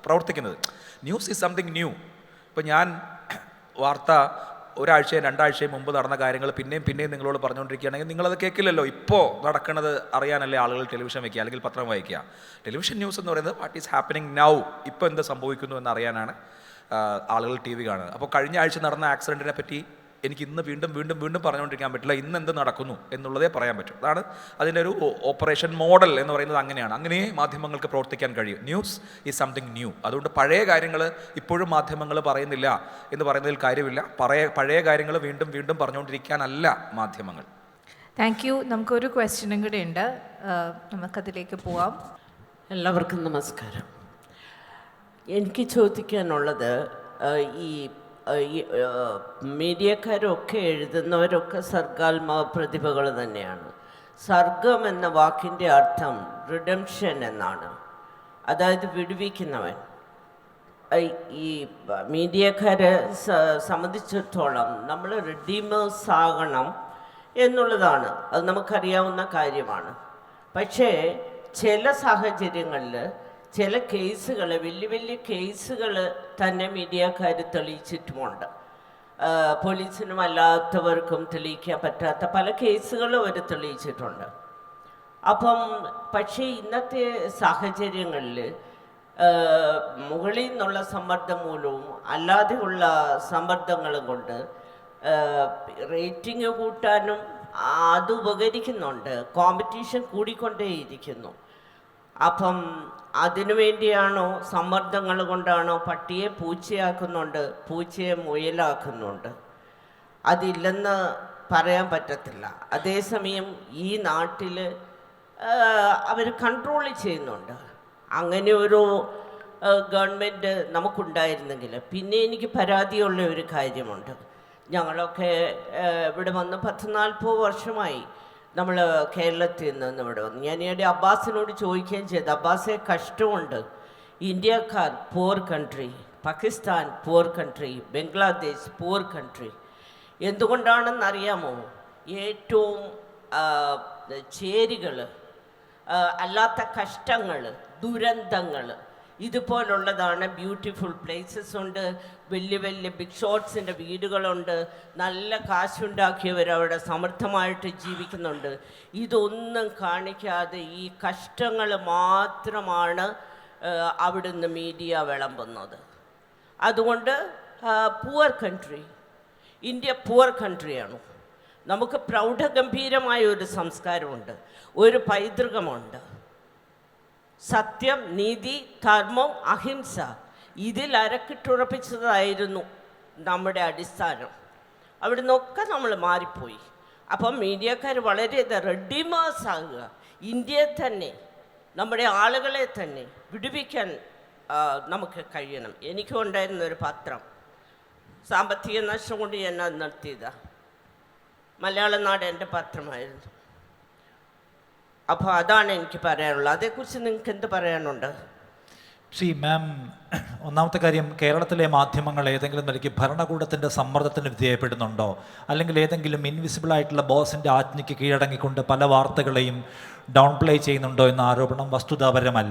പ്രവർത്തിക്കുന്നത്. News is something new. ഇപ്പോൾ ഞാൻ വാർത്ത ഒരാഴ്ചയും 2 ആഴ്ചയും മുമ്പ് നടന്ന കാര്യങ്ങൾ പിന്നെയും നിങ്ങളോട് പറഞ്ഞുകൊണ്ടിരിക്കുകയാണെങ്കിൽ നിങ്ങളത് കേൾക്കില്ലല്ലോ. ഇപ്പോൾ നടക്കുന്നത് അറിയാനല്ലേ ആളുകൾ ടെലിവിഷൻ വയ്ക്കുക അല്ലെങ്കിൽ പത്രം വായിക്കുക. ടെലിവിഷൻ ന്യൂസ് എന്ന് പറയുന്നത് വാട്ട് ഈസ് ഹാപ്പനിങ് നൗ, ഇപ്പോൾ എന്ത് സംഭവിക്കുന്നു എന്നറിയാനാണ് ആളുകൾ ടി വി കാണുന്നത്. അപ്പോൾ കഴിഞ്ഞ ആഴ്ച നടന്ന ആക്സിഡൻറ്റിനെ പറ്റി എനിക്ക് ഇന്ന് വീണ്ടും പറഞ്ഞുകൊണ്ടിരിക്കാൻ പറ്റില്ല. ഇന്ന് എന്ത് നടക്കുന്നു എന്നുള്ളതേ പറയാൻ പറ്റും. അതാണ് അതിൻ്റെ ഒരു ഓപ്പറേഷൻ മോഡൽ എന്ന് പറയുന്നത്. അങ്ങനെയാണ്, അങ്ങനെ മാധ്യമങ്ങൾക്ക് പ്രവർത്തിക്കാൻ കഴിയും. News is something new. അതുകൊണ്ട് പഴയ കാര്യങ്ങൾ ഇപ്പോഴും മാധ്യമങ്ങൾ പറയുന്നില്ല എന്ന് പറയുന്നതിൽ കാര്യമില്ല. പഴയ കാര്യങ്ങൾ വീണ്ടും പറഞ്ഞുകൊണ്ടിരിക്കാനല്ല മാധ്യമങ്ങൾ. Thank you. നമുക്കൊരു ക്വസ്റ്റ്യനും കൂടെ ഉണ്ട്, നമുക്കതിലേക്ക് പോവാം. എല്ലാവർക്കും നമസ്കാരം. എനിക്ക് ചോദിക്കാനുള്ളത്, ഈ മീഡിയക്കാരൊക്കെ എഴുതുന്നവരൊക്കെ സർഗാത്മക പ്രതിഭകൾ തന്നെയാണ്. സർഗം എന്ന വാക്കിൻ്റെ അർത്ഥം റിഡംഷൻ എന്നാണ്, അതായത് വിടുവിക്കുന്നവൻ. ഈ മീഡിയക്കാരെ സംബന്ധിച്ചിടത്തോളം നമ്മൾ റിഡീമേഴ്സ് ആകണം എന്നുള്ളതാണ്, അത് നമുക്കറിയാവുന്ന കാര്യമാണ്. പക്ഷേ ചില സാഹചര്യങ്ങളിൽ ചില കേസുകൾ, വലിയ കേസുകൾ തന്നെ മീഡിയക്കാർ തെളിയിച്ചിട്ടുമുണ്ട്. പോലീസിനും അല്ലാത്തവർക്കും തെളിയിക്കാൻ പറ്റാത്ത പല കേസുകളും അവർ തെളിയിച്ചിട്ടുണ്ട്. പക്ഷേ ഇന്നത്തെ സാഹചര്യങ്ങളിൽ മുകളിൽ നിന്നുള്ള സമ്മർദ്ദം മൂലവും അല്ലാതെയുള്ള സമ്മർദ്ദങ്ങളും കൊണ്ട് റേറ്റിംഗ് കൂട്ടാനും അത് ഉപകരിക്കുന്നുണ്ട്. കോമ്പറ്റീഷൻ കൂടിക്കൊണ്ടേയിരിക്കുന്നു. അതിനു വേണ്ടിയാണോ, സമ്മർദ്ദങ്ങൾ കൊണ്ടാണോ പട്ടിയെ പൂച്ചയാക്കുന്നുണ്ട്, പൂച്ചയെ മുയലാക്കുന്നുണ്ട്? അതില്ലെന്ന് പറയാൻ പറ്റത്തില്ല. അതേസമയം ഈ നാട്ടിൽ അവർ കൺട്രോൾ ചെയ്യുന്നുണ്ട്. അങ്ങനെ ഒരു ഗവൺമെൻറ് നമുക്കുണ്ടായിരുന്നെങ്കിൽ. പിന്നെ എനിക്ക് പരാതിയുള്ള ഒരു കാര്യമുണ്ട്. ഞങ്ങളൊക്കെ ഇവിടെ വന്ന് 10-40 വർഷമായി നമ്മൾ കേരളത്തിൽ നിന്ന് ഇവിടെ വന്നു. ഞാൻ ഈയിടെ അബ്ബാസിനോട് ചോദിക്കുകയും ചെയ്തു, അബ്ബാസെ കഷ്ടമുണ്ട്, ഇന്ത്യക്കാർ പൂർ കൺട്രി, പാകിസ്ഥാൻ പൂർ കൺട്രി, ബംഗ്ലാദേശ് പൂർ കൺട്രി. എന്തുകൊണ്ടാണെന്നറിയാമോ? ഏറ്റവും ചേരികൾ, അല്ലാത്ത കഷ്ടങ്ങൾ, ദുരന്തങ്ങൾ ഇതുപോലുള്ളതാണ്. ബ്യൂട്ടിഫുൾ പ്ലേസസ് ഉണ്ട്, വലിയ ബിഗ് ഷോട്ട്സിൻ്റെ വീടുകളുണ്ട്, നല്ല കാശുണ്ടാക്കിയവരവിടെ സമൃദ്ധമായിട്ട് ജീവിക്കുന്നുണ്ട്. ഇതൊന്നും കാണിക്കാതെ ഈ കഷ്ടങ്ങൾ മാത്രമാണ് അവിടുന്ന് മീഡിയ വിളമ്പുന്നത്. അതുകൊണ്ട് പുവർ കൺട്രി, ഇന്ത്യ പുവർ കൺട്രിയാണ്. നമുക്ക് പ്രൗഢഗംഭീരമായ ഒരു സംസ്കാരമുണ്ട്, ഒരു പൈതൃകമുണ്ട്. സത്യം, നീതി, ധർമ്മം, അഹിംസ, ഇതിൽ അരക്കിട്ടുറപ്പിച്ചതായിരുന്നു നമ്മുടെ അടിസ്ഥാനം. അവിടെ നിന്നൊക്കെ നമ്മൾ മാറിപ്പോയി. മീഡിയക്കാർ വളരെ റെഡിമേഴ്സ് ആകുക, ഇന്ത്യയെ തന്നെ, നമ്മുടെ ആളുകളെ തന്നെ വിടുവിക്കാൻ നമുക്ക് കഴിയണം. എനിക്കും ഉണ്ടായിരുന്നൊരു പത്രം, സാമ്പത്തിക നഷ്ടം കൊണ്ട് ഞാൻ അത് നിർത്തിയതാണ്. മലയാള നാട് എൻ്റെ പത്രമായിരുന്നു. അതാണ് എനിക്ക് പറയാനുള്ളത്. അതേക്കുറിച്ച് നിങ്ങൾക്ക് എന്ത് പറയാനുണ്ട്? മാം, ഒന്നാമത്തെ കാര്യം, കേരളത്തിലെ മാധ്യമങ്ങൾ ഏതെങ്കിലും നിലയ്ക്ക് ഭരണകൂടത്തിൻ്റെ സമ്മർദ്ദത്തിന് വിധേയപ്പെടുന്നുണ്ടോ, അല്ലെങ്കിൽ ഏതെങ്കിലും ഇൻവിസിബിളായിട്ടുള്ള ബോസിൻ്റെ ആജ്ഞയ്ക്ക് കീഴടങ്ങിക്കൊണ്ട് പല വാർത്തകളെയും ഡൗൺ പ്ലേ ചെയ്യുന്നുണ്ടോ എന്ന ആരോപണം വസ്തുതാപരമല്ല.